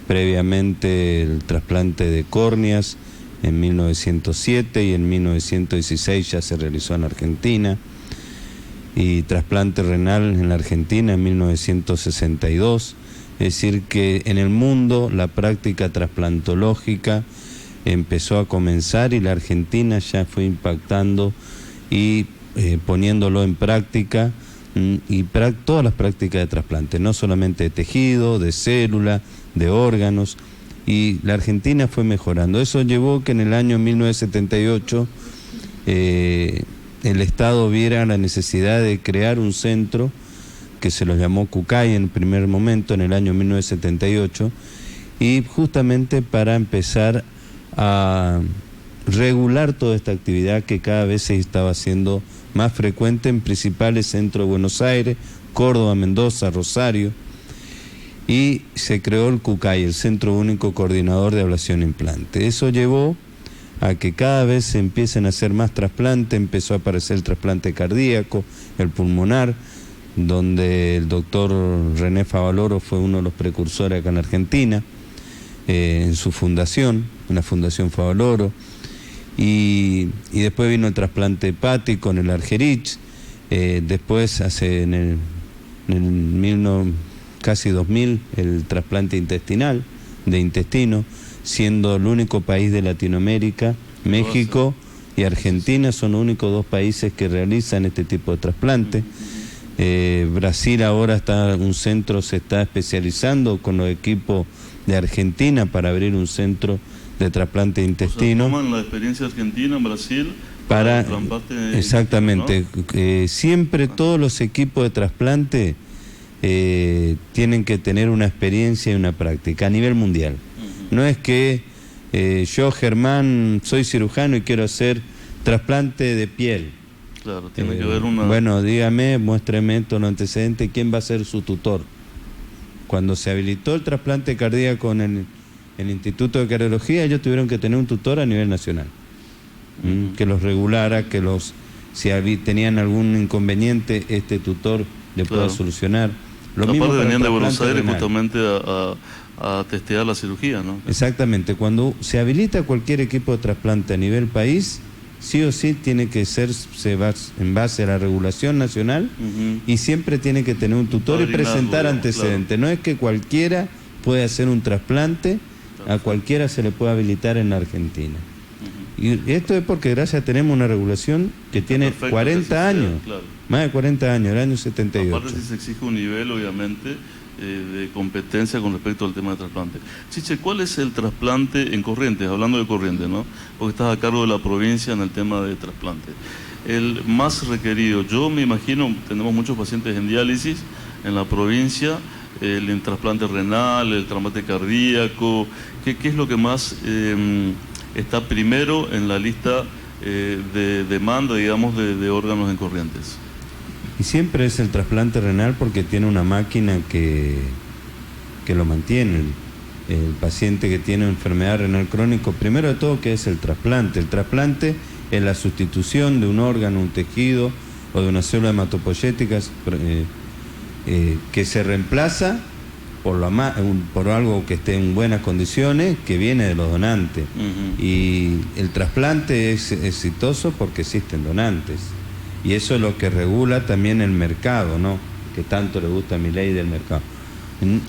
previamente el trasplante de córneas en 1907 y en 1916 ya se realizó en Argentina, y trasplante renal en la Argentina en 1962, es decir que en el mundo la práctica trasplantológica empezó a comenzar y la Argentina ya fue impactando y poniéndolo en práctica, y todas las prácticas de trasplante, no solamente de tejido, de célula, de órganos, y la Argentina fue mejorando. Eso llevó que en el año 1978 el Estado viera la necesidad de crear un centro que se lo llamó CUCAI en el primer momento, en el año 1978, y justamente para empezar a regular toda esta actividad que cada vez se estaba haciendo más frecuente en principales centros de Buenos Aires, Córdoba, Mendoza, Rosario, y se creó el CUCAI, el Centro Único Coordinador de Ablación e Implante. Eso llevó a que cada vez se empiecen a hacer más trasplantes, empezó a aparecer el trasplante cardíaco, el pulmonar, donde el doctor René Favaloro fue uno de los precursores acá en Argentina, en su fundación, en la Fundación Favaloro, y después vino el trasplante hepático en el Argerich, después en casi 2000 el trasplante intestinal, de intestino, siendo el único país de Latinoamérica, México y Argentina son los únicos dos países que realizan este tipo de trasplante. Brasil ahora un centro se está especializando con los equipos de Argentina para abrir un centro de trasplante de intestino. O sea, toman la experiencia argentina en Brasil para el trasplante exactamente, ¿no? Siempre todos los equipos de trasplante tienen que tener una experiencia y una práctica a nivel mundial. No es que yo, Germán, soy cirujano y quiero hacer trasplante de piel. Claro, tiene que haber una... Bueno, dígame, muéstreme todos los antecedentes, ¿quién va a ser su tutor? Cuando se habilitó el trasplante cardíaco en el Instituto de Cardiología, ellos tuvieron que tener un tutor a nivel nacional, que los regulara, que los si tenían algún inconveniente, este tutor le pueda solucionar. Lo mismo Aparte para el venían de Buenos trasplante Aires renal. justamente a testear la cirugía, ¿no? Exactamente, cuando se habilita cualquier equipo de trasplante a nivel país, sí o sí tiene que ser en base a la regulación nacional y siempre tiene que tener un tutor y presentar antecedentes. No es que cualquiera puede hacer un trasplante, a cualquiera se le puede habilitar en la Argentina. Y esto es porque gracias tenemos una regulación que tiene 40 años, más de 40 años, el año 78. Aparte sí se exige un nivel, obviamente, de competencia con respecto al tema de trasplante. Chiche, ¿cuál es el trasplante en Corrientes? Hablando de Corrientes, ¿no? Porque estás a cargo de la provincia en el tema de trasplante. El más requerido, yo me imagino, tenemos muchos pacientes en diálisis en la provincia, el trasplante renal, el trasplante cardíaco. ¿Qué es lo que más está primero en la lista de demanda, digamos, de órganos en Corrientes? Y siempre es el trasplante renal porque tiene una máquina que lo mantiene. El paciente que tiene enfermedad renal crónica, primero de todo, ¿qué es el trasplante? El trasplante es la sustitución de un órgano, un tejido o de una célula hematopoyética que se reemplaza por algo que esté en buenas condiciones, que viene de los donantes. Y el trasplante es exitoso porque existen donantes. Y eso es lo que regula también el mercado, ¿no? Que tanto le gusta a Milei del mercado.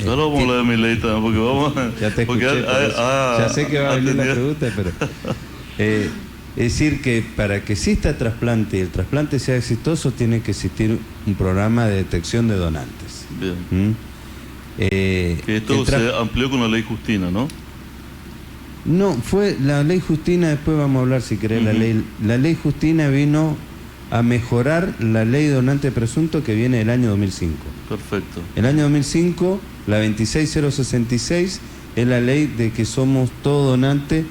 Ahora vamos a hablar de Milei también, porque vamos a... Ya te escuché, ya sé que va a venir la pregunta, pero... es decir, que para que exista trasplante y el trasplante sea exitoso, tiene que existir un programa de detección de donantes. Bien. Que esto se amplió con la ley Justina, ¿no? No, fue la ley Justina, después vamos a hablar si querés. La ley Justina vino a mejorar la ley de donante presunto que viene del año 2005. Perfecto. El año 2005, la 26066, es la ley de que somos todo donante,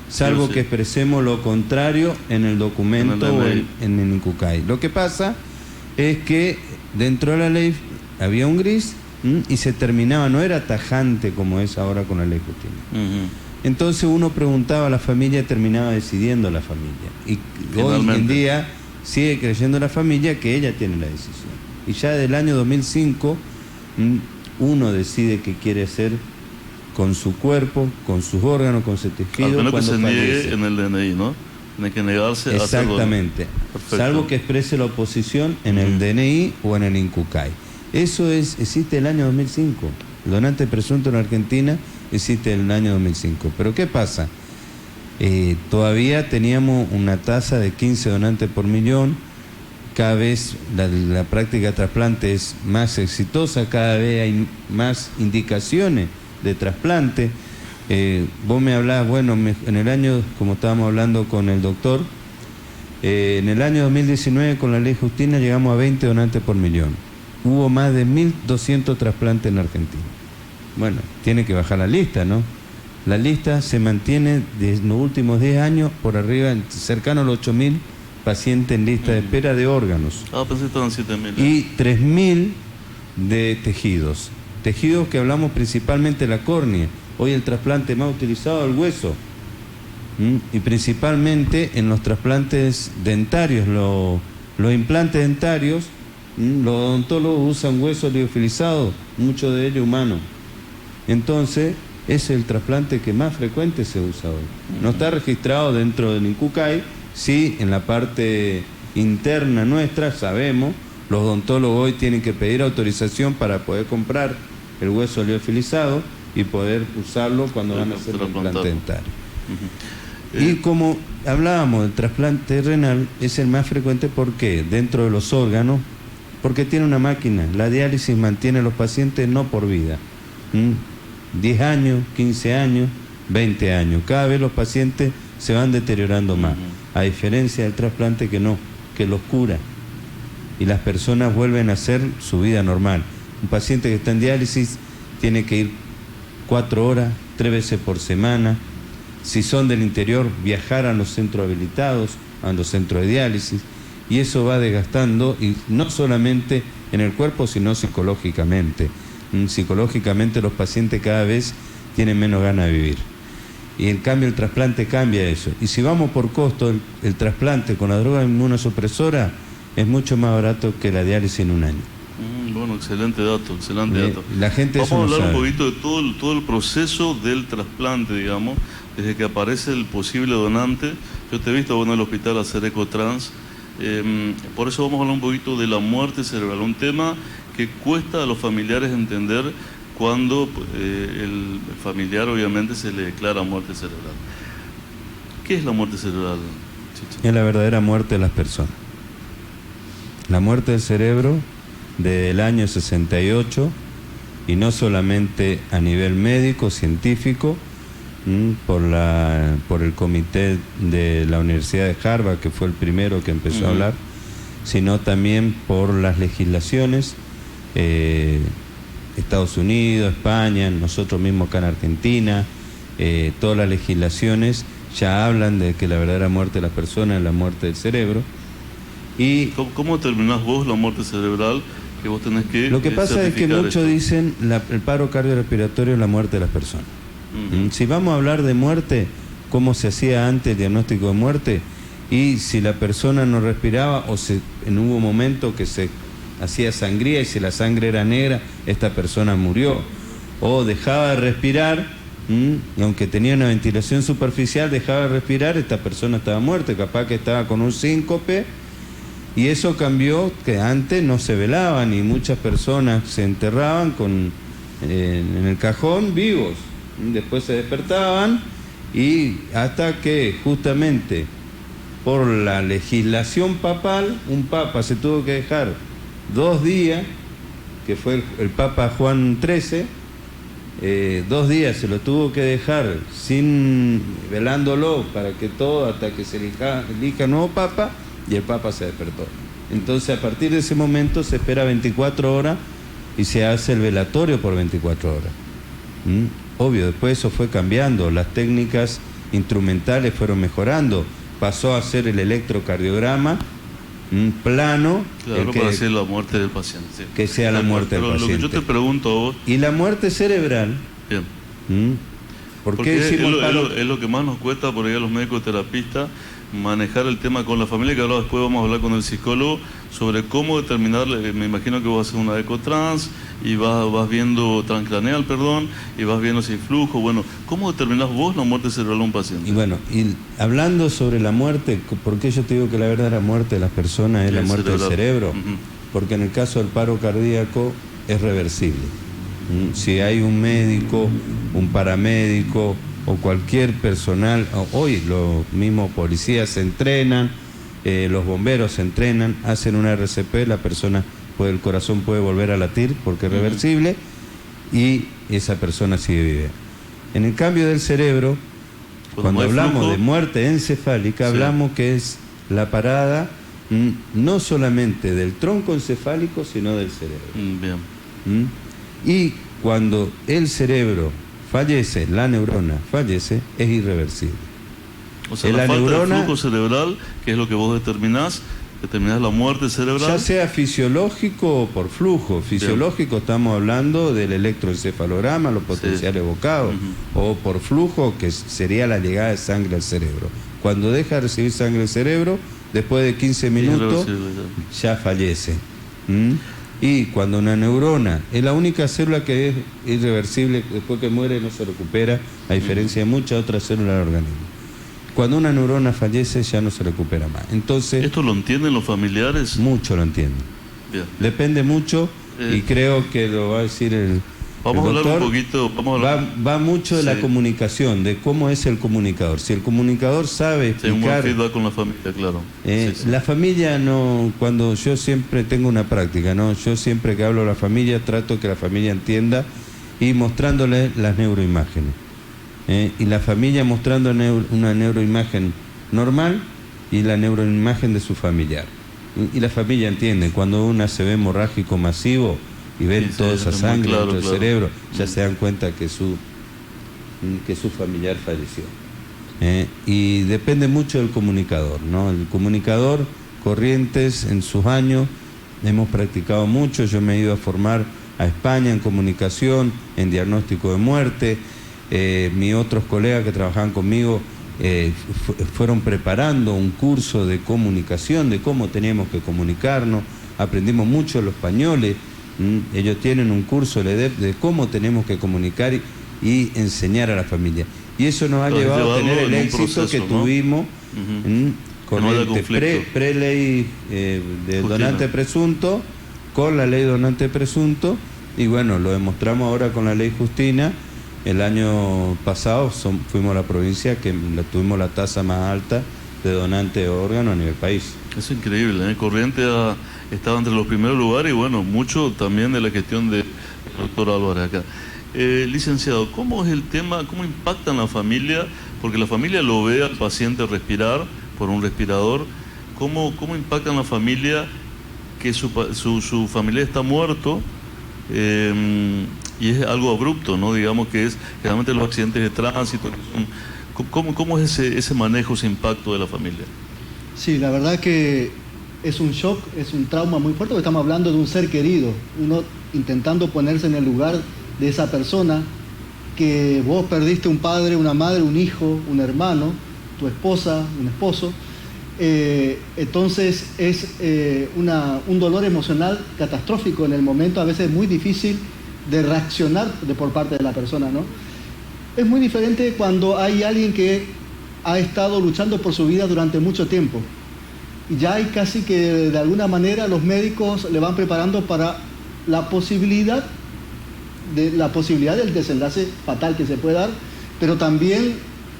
salvo que expresemos lo contrario en el documento o en el INCUCAI. Lo que pasa es que dentro de la ley había un gris y se terminaba, no era tajante como es ahora con la ley Justina. Entonces uno preguntaba a la familia, terminaba decidiendo la familia. Y hoy en día sigue creyendo la familia que ella tiene la decisión. Y ya del año 2005 uno decide qué quiere hacer con su cuerpo, con sus órganos, con su tejido. Al menos que se niegue en el DNI, ¿no? Tiene que negarse a hacerlo. Exactamente. Salvo que exprese la oposición en el DNI o en el INCUCAI. Eso existe el año 2005. El donante presunto en Argentina existe en el año 2005. Pero ¿qué pasa? Todavía teníamos una tasa de 15 donantes por millón. Cada vez la práctica de trasplante es más exitosa, cada vez hay más indicaciones de trasplante. Vos me hablás, bueno, en el año, como estábamos hablando con el doctor, en el año 2019 con la ley Justina llegamos a 20 donantes por millón. Hubo más de 1.200 trasplantes en Argentina. Bueno, tiene que bajar la lista, ¿no? La lista se mantiene desde los últimos 10 años por arriba, cercano a los 8.000 pacientes en lista de espera de órganos. Pensé que estaban 7.000. Y 3.000 de tejidos. Tejidos que hablamos principalmente de la córnea. Hoy el trasplante más utilizado es el hueso. Y principalmente en los trasplantes dentarios, los implantes dentarios, los odontólogos usan hueso liofilizado, muchos de ellos humanos. Entonces, es el trasplante que más frecuente se usa hoy. No está registrado dentro del INCUCAI, sí, en la parte interna nuestra, sabemos, los odontólogos hoy tienen que pedir autorización para poder comprar el hueso liofilizado y poder usarlo cuando van a hacer el implante dentario. Y como hablábamos del trasplante renal, es el más frecuente porque dentro de los órganos, porque tiene una máquina. La diálisis mantiene a los pacientes no por vida. 10 años, 15 años, 20 años. Cada vez los pacientes se van deteriorando más. A diferencia del trasplante que no, que los cura. Y las personas vuelven a hacer su vida normal. Un paciente que está en diálisis tiene que ir 4 horas, 3 veces por semana. Si son del interior, viajar a los centros habilitados, a los centros de diálisis. Y eso va desgastando, y no solamente en el cuerpo, sino psicológicamente. Psicológicamente los pacientes cada vez tienen menos ganas de vivir. Y en cambio el trasplante cambia eso. Y si vamos por costo, el trasplante con la droga inmunosupresora es mucho más barato que la diálisis en un año. Bueno, excelente dato, excelente dato. La gente Vamos eso a no hablar sabe. un poquito de todo el proceso del trasplante, digamos, desde que aparece el posible donante. Yo te he visto en el hospital hacer ecotrans. Por eso vamos a hablar un poquito de la muerte cerebral, un tema que cuesta a los familiares entender cuando el familiar obviamente se le declara muerte cerebral. ¿Qué es la muerte cerebral, Chicha? Es la verdadera muerte de las personas. La muerte del cerebro del año 68, y no solamente a nivel médico, científico, por el comité de la Universidad de Harvard, que fue el primero que empezó a hablar, sino también por las legislaciones, Estados Unidos, España, nosotros mismos acá en Argentina, todas las legislaciones ya hablan de que la verdadera muerte de las personas es la muerte del cerebro. Y ¿Cómo determinás vos la muerte cerebral que vos tenés que lo que pasa es que certificar muchos esto? dicen el paro cardiorrespiratorio es la muerte de las personas. Si vamos a hablar de muerte, ¿cómo se hacía antes el diagnóstico de muerte? Y si la persona no respiraba o hubo un momento que se hacía sangría y si la sangre era negra, esta persona murió. O dejaba de respirar, y aunque tenía una ventilación superficial, dejaba de respirar, esta persona estaba muerta, capaz que estaba con un síncope. Y eso cambió, que antes no se velaban y muchas personas se enterraban en el cajón vivos. Después se despertaban y hasta que justamente por la legislación papal, un papa se tuvo que dejar 2 días, que fue el Papa Juan XIII, 2 días se lo tuvo que dejar velándolo para que todo, hasta que se elija nuevo papa, y el papa se despertó. Entonces a partir de ese momento se espera 24 horas y se hace el velatorio por 24 horas. Obvio, después eso fue cambiando, las técnicas instrumentales fueron mejorando, pasó a ser el electrocardiograma, plano, Claro, para hacer la muerte del paciente. Sí. que sea la muerte del Pero paciente. lo que yo te pregunto a vos, Y la muerte cerebral, bien, ¿por porque qué decimos es lo que más nos cuesta por ahí a los médicos terapistas, manejar el tema con la familia, que ahora después vamos a hablar con el psicólogo sobre cómo determinar. Me imagino que vos haces una ecotrans y vas viendo transcraneal, y vas viendo si hay flujo. Bueno, ¿cómo determinás vos la muerte cerebral de un paciente? Y bueno, y hablando sobre la muerte, ¿por qué yo te digo que la verdadera muerte de las personas es la muerte del cerebro? Porque en el caso del paro cardíaco es reversible. Si hay un médico, un paramédico o cualquier personal, hoy los mismos policías se entrenan, los bomberos se entrenan, hacen una RCP, la persona el corazón puede volver a latir porque es reversible y esa persona sigue viva. En el cambio del cerebro, cuando hablamos de muerte encefálica, hablamos que es la parada no solamente del tronco encefálico, sino del cerebro. Bien. Y cuando el cerebro fallece, la neurona fallece, es irreversible. O sea, la falta de flujo cerebral, que es lo que vos determinás la muerte cerebral. Ya sea fisiológico o por flujo. Fisiológico estamos hablando del electroencefalograma, los potenciales evocados, o por flujo, que sería la llegada de sangre al cerebro. Cuando deja de recibir sangre al cerebro, después de 15 minutos, ya fallece. Y cuando una neurona es la única célula que es irreversible, después que muere no se recupera, a diferencia de muchas otras células del organismo. Cuando una neurona fallece ya no se recupera más. Entonces, ¿esto lo entienden los familiares? Mucho lo entienden. Bien. Depende mucho y creo que lo va a decir el Vamos doctor. A hablar un poquito. Va mucho de la comunicación, de cómo es el comunicador. Si el comunicador sabe explicar... un buen feedback con la familia, claro. La familia no... Cuando yo siempre tengo una práctica, ¿no? Yo siempre que hablo a la familia trato que la familia entienda y mostrándole las neuroimágenes. Y la familia mostrando una neuroimagen normal y la neuroimagen de su familiar. Y la familia entiende, cuando una se ve hemorrágico masivo y ven toda esa sangre dentro del cerebro, ya se dan cuenta que su familiar falleció. Y depende mucho del comunicador, ¿no? El comunicador, Corrientes, en sus años, hemos practicado mucho. Yo me he ido a formar a España en comunicación, en diagnóstico de muerte. mis otros colegas que trabajaban conmigo fueron preparando un curso de comunicación, de cómo teníamos que comunicarnos. Aprendimos mucho los españoles, ellos tienen un curso, el EDEP, de cómo tenemos que comunicar y enseñar a la familia. Y eso nos ha llevado a tener el éxito que tuvimos con el pre-ley de donante presunto, con la ley donante presunto, y bueno, lo demostramos ahora con la ley Justina. El año pasado fuimos la provincia que tuvimos la tasa más alta de donante de órganos a nivel país. Es increíble, ¿eh? Corrientes estaba entre los primeros lugares y bueno, mucho también de la gestión del doctor Álvarez acá. Licenciado, ¿cómo es el tema, cómo impacta en la familia? Porque la familia lo ve al paciente respirar por un respirador. ¿Cómo impacta en la familia que su familiar está muerto? Y es algo abrupto, ¿no? Digamos que es generalmente los accidentes de tránsito. ¿Cómo es ese manejo, ese impacto de la familia? Sí, la verdad que es un shock, es un trauma muy fuerte, porque estamos hablando de un ser querido, uno intentando ponerse en el lugar de esa persona, que vos perdiste un padre, una madre, un hijo, un hermano, tu esposa, un esposo. Entonces es un dolor emocional catastrófico en el momento, a veces muy difícil de reaccionar por parte de la persona, ¿no? Es muy diferente cuando hay alguien que ha estado luchando por su vida durante mucho tiempo. Y ya hay casi que de alguna manera los médicos le van preparando para la posibilidad del desenlace fatal que se puede dar, pero también,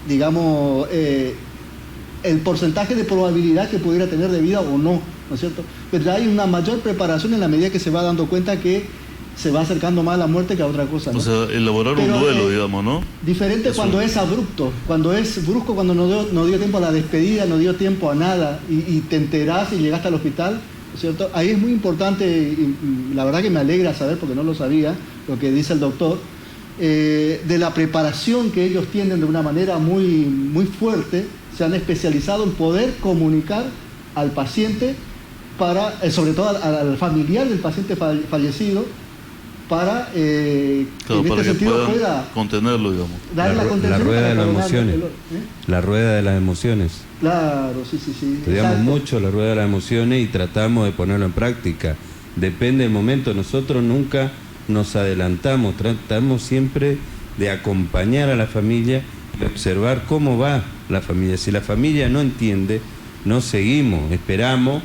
digamos, el porcentaje de probabilidad que pudiera tener de vida o no, ¿no es cierto? Pero ya hay una mayor preparación en la medida que se va dando cuenta que se va acercando más a la muerte que a otra cosa, ¿no? O sea, elaborar un duelo, digamos, ¿no? Diferente cuando es abrupto, cuando es brusco, cuando no dio tiempo a la despedida, no dio tiempo a nada, y te enterás y llegaste al hospital, ¿no es cierto? Ahí es muy importante, y la verdad que me alegra saber, porque no lo sabía, lo que dice el doctor, de la preparación que ellos tienen de una manera muy, muy fuerte. Se han especializado en poder comunicar al paciente, sobre todo al familiar del paciente fallecido, para que en este sentido pueda contenerlo, digamos. La rueda de las emociones. La rueda de las emociones. Claro, sí. Estudiamos mucho la rueda de las emociones y tratamos de ponerlo en práctica. Depende del momento. Nosotros nunca nos adelantamos, tratamos siempre de acompañar a la familia y observar cómo va la familia. Si la familia no entiende, no seguimos, esperamos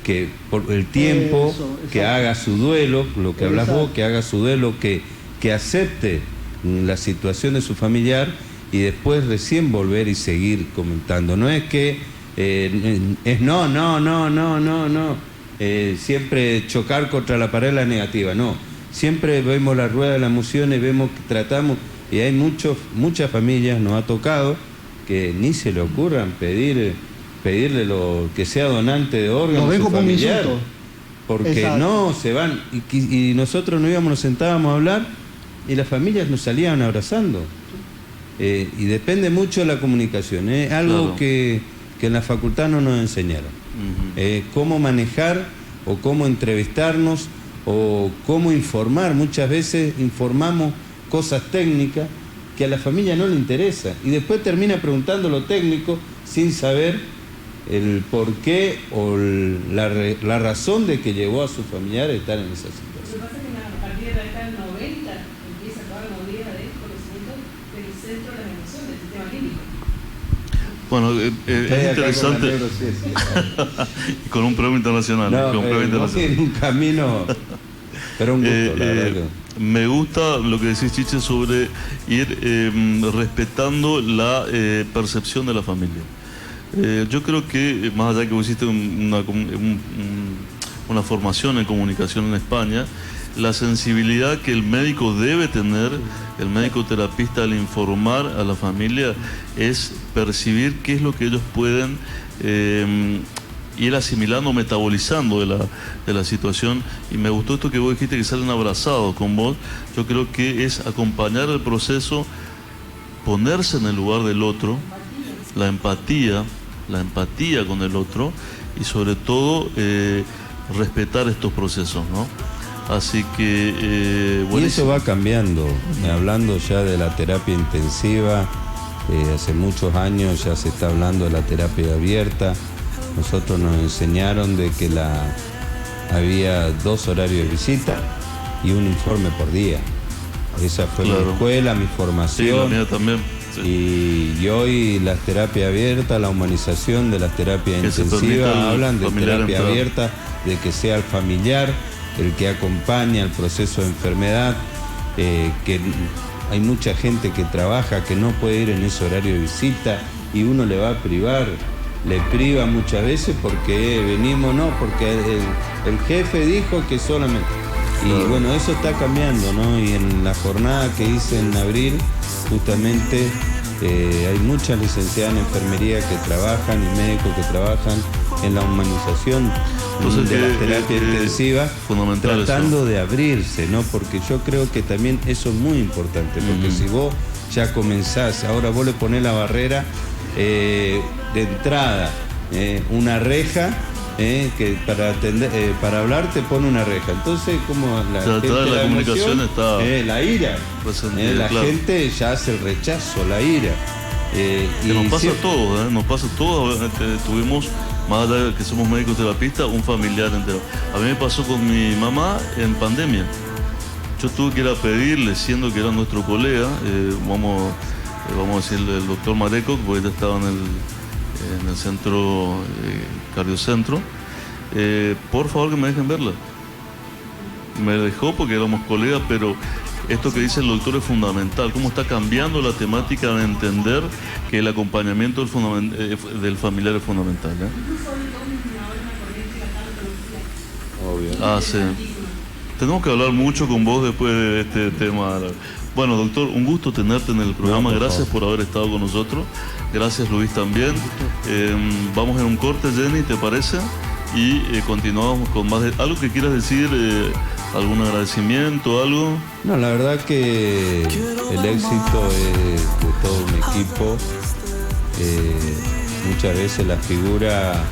que por el tiempo que haga su duelo, lo que hablas vos, que haga su duelo, que acepte la situación de su familiar y después recién volver y seguir comentando. No es que no, siempre chocar contra la pared la negativa, no. Siempre vemos la rueda de las emociones, vemos que tratamos, y hay muchas familias, nos ha tocado, que ni se le ocurran pedirle lo que sea donante de órganos a su familiar, porque no se van, y nosotros nos sentábamos a hablar y las familias nos salían abrazando, y depende mucho de la comunicación, algo que en la facultad no nos enseñaron, cómo manejar o cómo entrevistarnos o cómo informar. Muchas veces informamos cosas técnicas que a la familia no le interesa y después termina preguntando lo técnico sin saber el porqué o la razón de que llevó a su familiar a estar en esa situación. Lo que pasa es que a partir de la década del 90 empieza toda la movida de conocimiento del centro de las emociones, del sistema límbico. Bueno, es interesante. Con un premio internacional. En un camino, pero un gusto, la verdad. Me gusta lo que decís, Chiche, sobre ir respetando la percepción de la familia. Yo creo que, más allá que vos hiciste una formación en comunicación en España, la sensibilidad que el médico debe tener, el médico terapista, al informar a la familia, es percibir qué es lo que ellos pueden ir asimilando, metabolizando de la situación. Y me gustó esto que vos dijiste, que salen abrazados con vos. Yo creo que es acompañar el proceso, ponerse en el lugar del otro, la empatía con el otro, y sobre todo respetar estos procesos, ¿no? Así que, y eso va cambiando. Hablando ya de la terapia intensiva, hace muchos años ya se está hablando de la terapia abierta. Nosotros nos enseñaron de que había 2 horarios de visita y un informe por día. Esa fue mi escuela, mi formación. Sí, la mía también. Sí. Y hoy las terapias abiertas, la humanización de las terapias intensivas, hablan de terapia abierta, de que sea el familiar el que acompaña el proceso de enfermedad, que hay mucha gente que trabaja, que no puede ir en ese horario de visita y uno le va a privar, le priva muchas veces porque venimos, no, porque el jefe dijo que solamente... Y bueno, eso está cambiando, ¿no? Y en la jornada que hice en abril, justamente hay muchas licenciadas en enfermería que trabajan y médicos que trabajan en la humanización de la terapia intensiva, tratando de abrirse, ¿no? Porque yo creo que también eso es muy importante, porque si vos ya comenzás, ahora vos le ponés la barrera de entrada, una reja, que para hablar te pone una reja. Entonces, como la comunicación está la ira, la gente ya hace el rechazo, la ira. Que nos pasa a todos, nos pasa a todos. Tuvimos, más allá de que somos médicos terapistas, un familiar entero. A mí me pasó con mi mamá en pandemia. Yo tuve que ir a pedirle, siendo que era nuestro colega, vamos a decirle el doctor Mareco, porque ella estaba en el centro, cardiocentro, por favor que me dejen verla. Me dejó porque éramos colegas, pero esto que dice el doctor es fundamental, cómo está cambiando la temática de entender que el acompañamiento del familiar es fundamental. Obvio. Sí. Tenemos que hablar mucho con vos después de este tema. Bueno, doctor, un gusto tenerte en el programa. Gracias por haber estado con nosotros. Gracias, Luis, también. Vamos en un corte, Jenny, ¿te parece? Y continuamos con más. ¿Algo que quieras decir? ¿Algún agradecimiento, algo? No, la verdad que el éxito es de todo un equipo. Muchas veces la figura,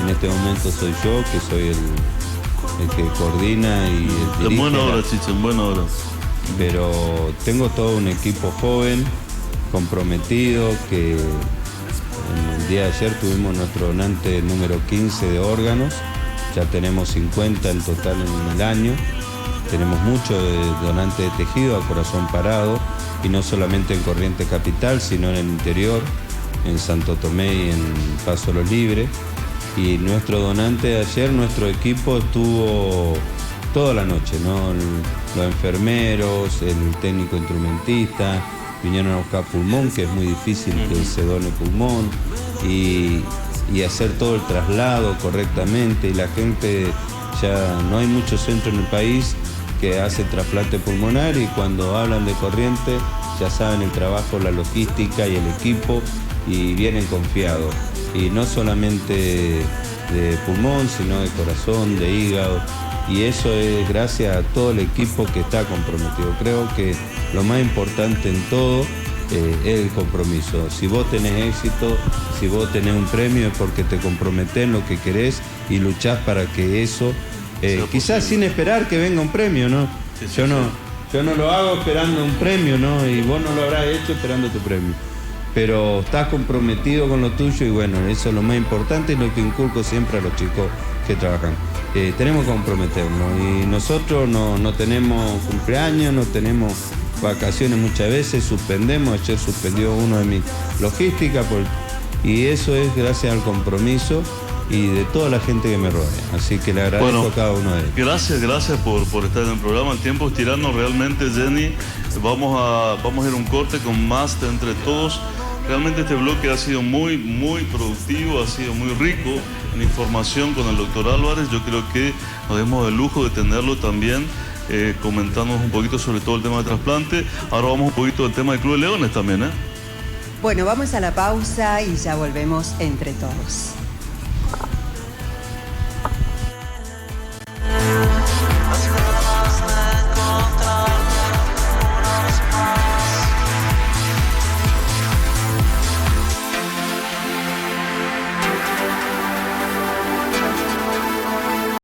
en este momento soy yo, que soy el que coordina y el dirige. En buena hora, Chicha, en buena hora. Pero tengo todo un equipo joven, comprometido, que el día de ayer tuvimos nuestro donante número 15 de órganos, ya tenemos 50 en total en el año, tenemos mucho de donante de tejido a corazón parado, y no solamente en Corrientes Capital, sino en el interior, en Santo Tomé y en Paso Los Libres. Y nuestro donante de ayer, nuestro equipo estuvo toda la noche, ¿no? Los enfermeros, el técnico instrumentista, vinieron a buscar pulmón, que es muy difícil que se done pulmón, y hacer todo el traslado correctamente. Y la gente, ya no hay muchos centros en el país que hacen trasplante pulmonar, y cuando hablan de Corrientes ya saben el trabajo, la logística y el equipo, y vienen confiados. Y no solamente de pulmón, sino de corazón, de hígado. Y eso es gracias a todo el equipo que está comprometido. Creo que lo más importante en todo es el compromiso. Si vos tenés éxito, si vos tenés un premio, es porque te comprometés en lo que querés y luchás para que eso, quizás sin esperar que venga un premio, ¿no? Yo no lo hago esperando un premio, ¿no? Y vos no lo habrás hecho esperando tu premio. Pero estás comprometido con lo tuyo, y bueno, eso es lo más importante y lo que inculco siempre a los chicos que trabajan. Tenemos que comprometernos, y nosotros no tenemos cumpleaños, no tenemos vacaciones muchas veces, suspendemos. Ayer suspendió uno de mis logísticas, y eso es gracias al compromiso y de toda la gente que me rodea. Así que le agradezco a cada uno de ellos. Gracias por estar en el programa. El tiempo es tirano realmente, Jenny. Vamos a ir a un corte con más de Entre Todos. Realmente este bloque ha sido muy, muy productivo, ha sido muy rico en información con el doctor Álvarez. Yo creo que nos demos el lujo de tenerlo también comentándonos un poquito sobre todo el tema de trasplante. Ahora vamos un poquito del tema del Club de Leones también, Bueno, vamos a la pausa y ya volvemos Entre Todos.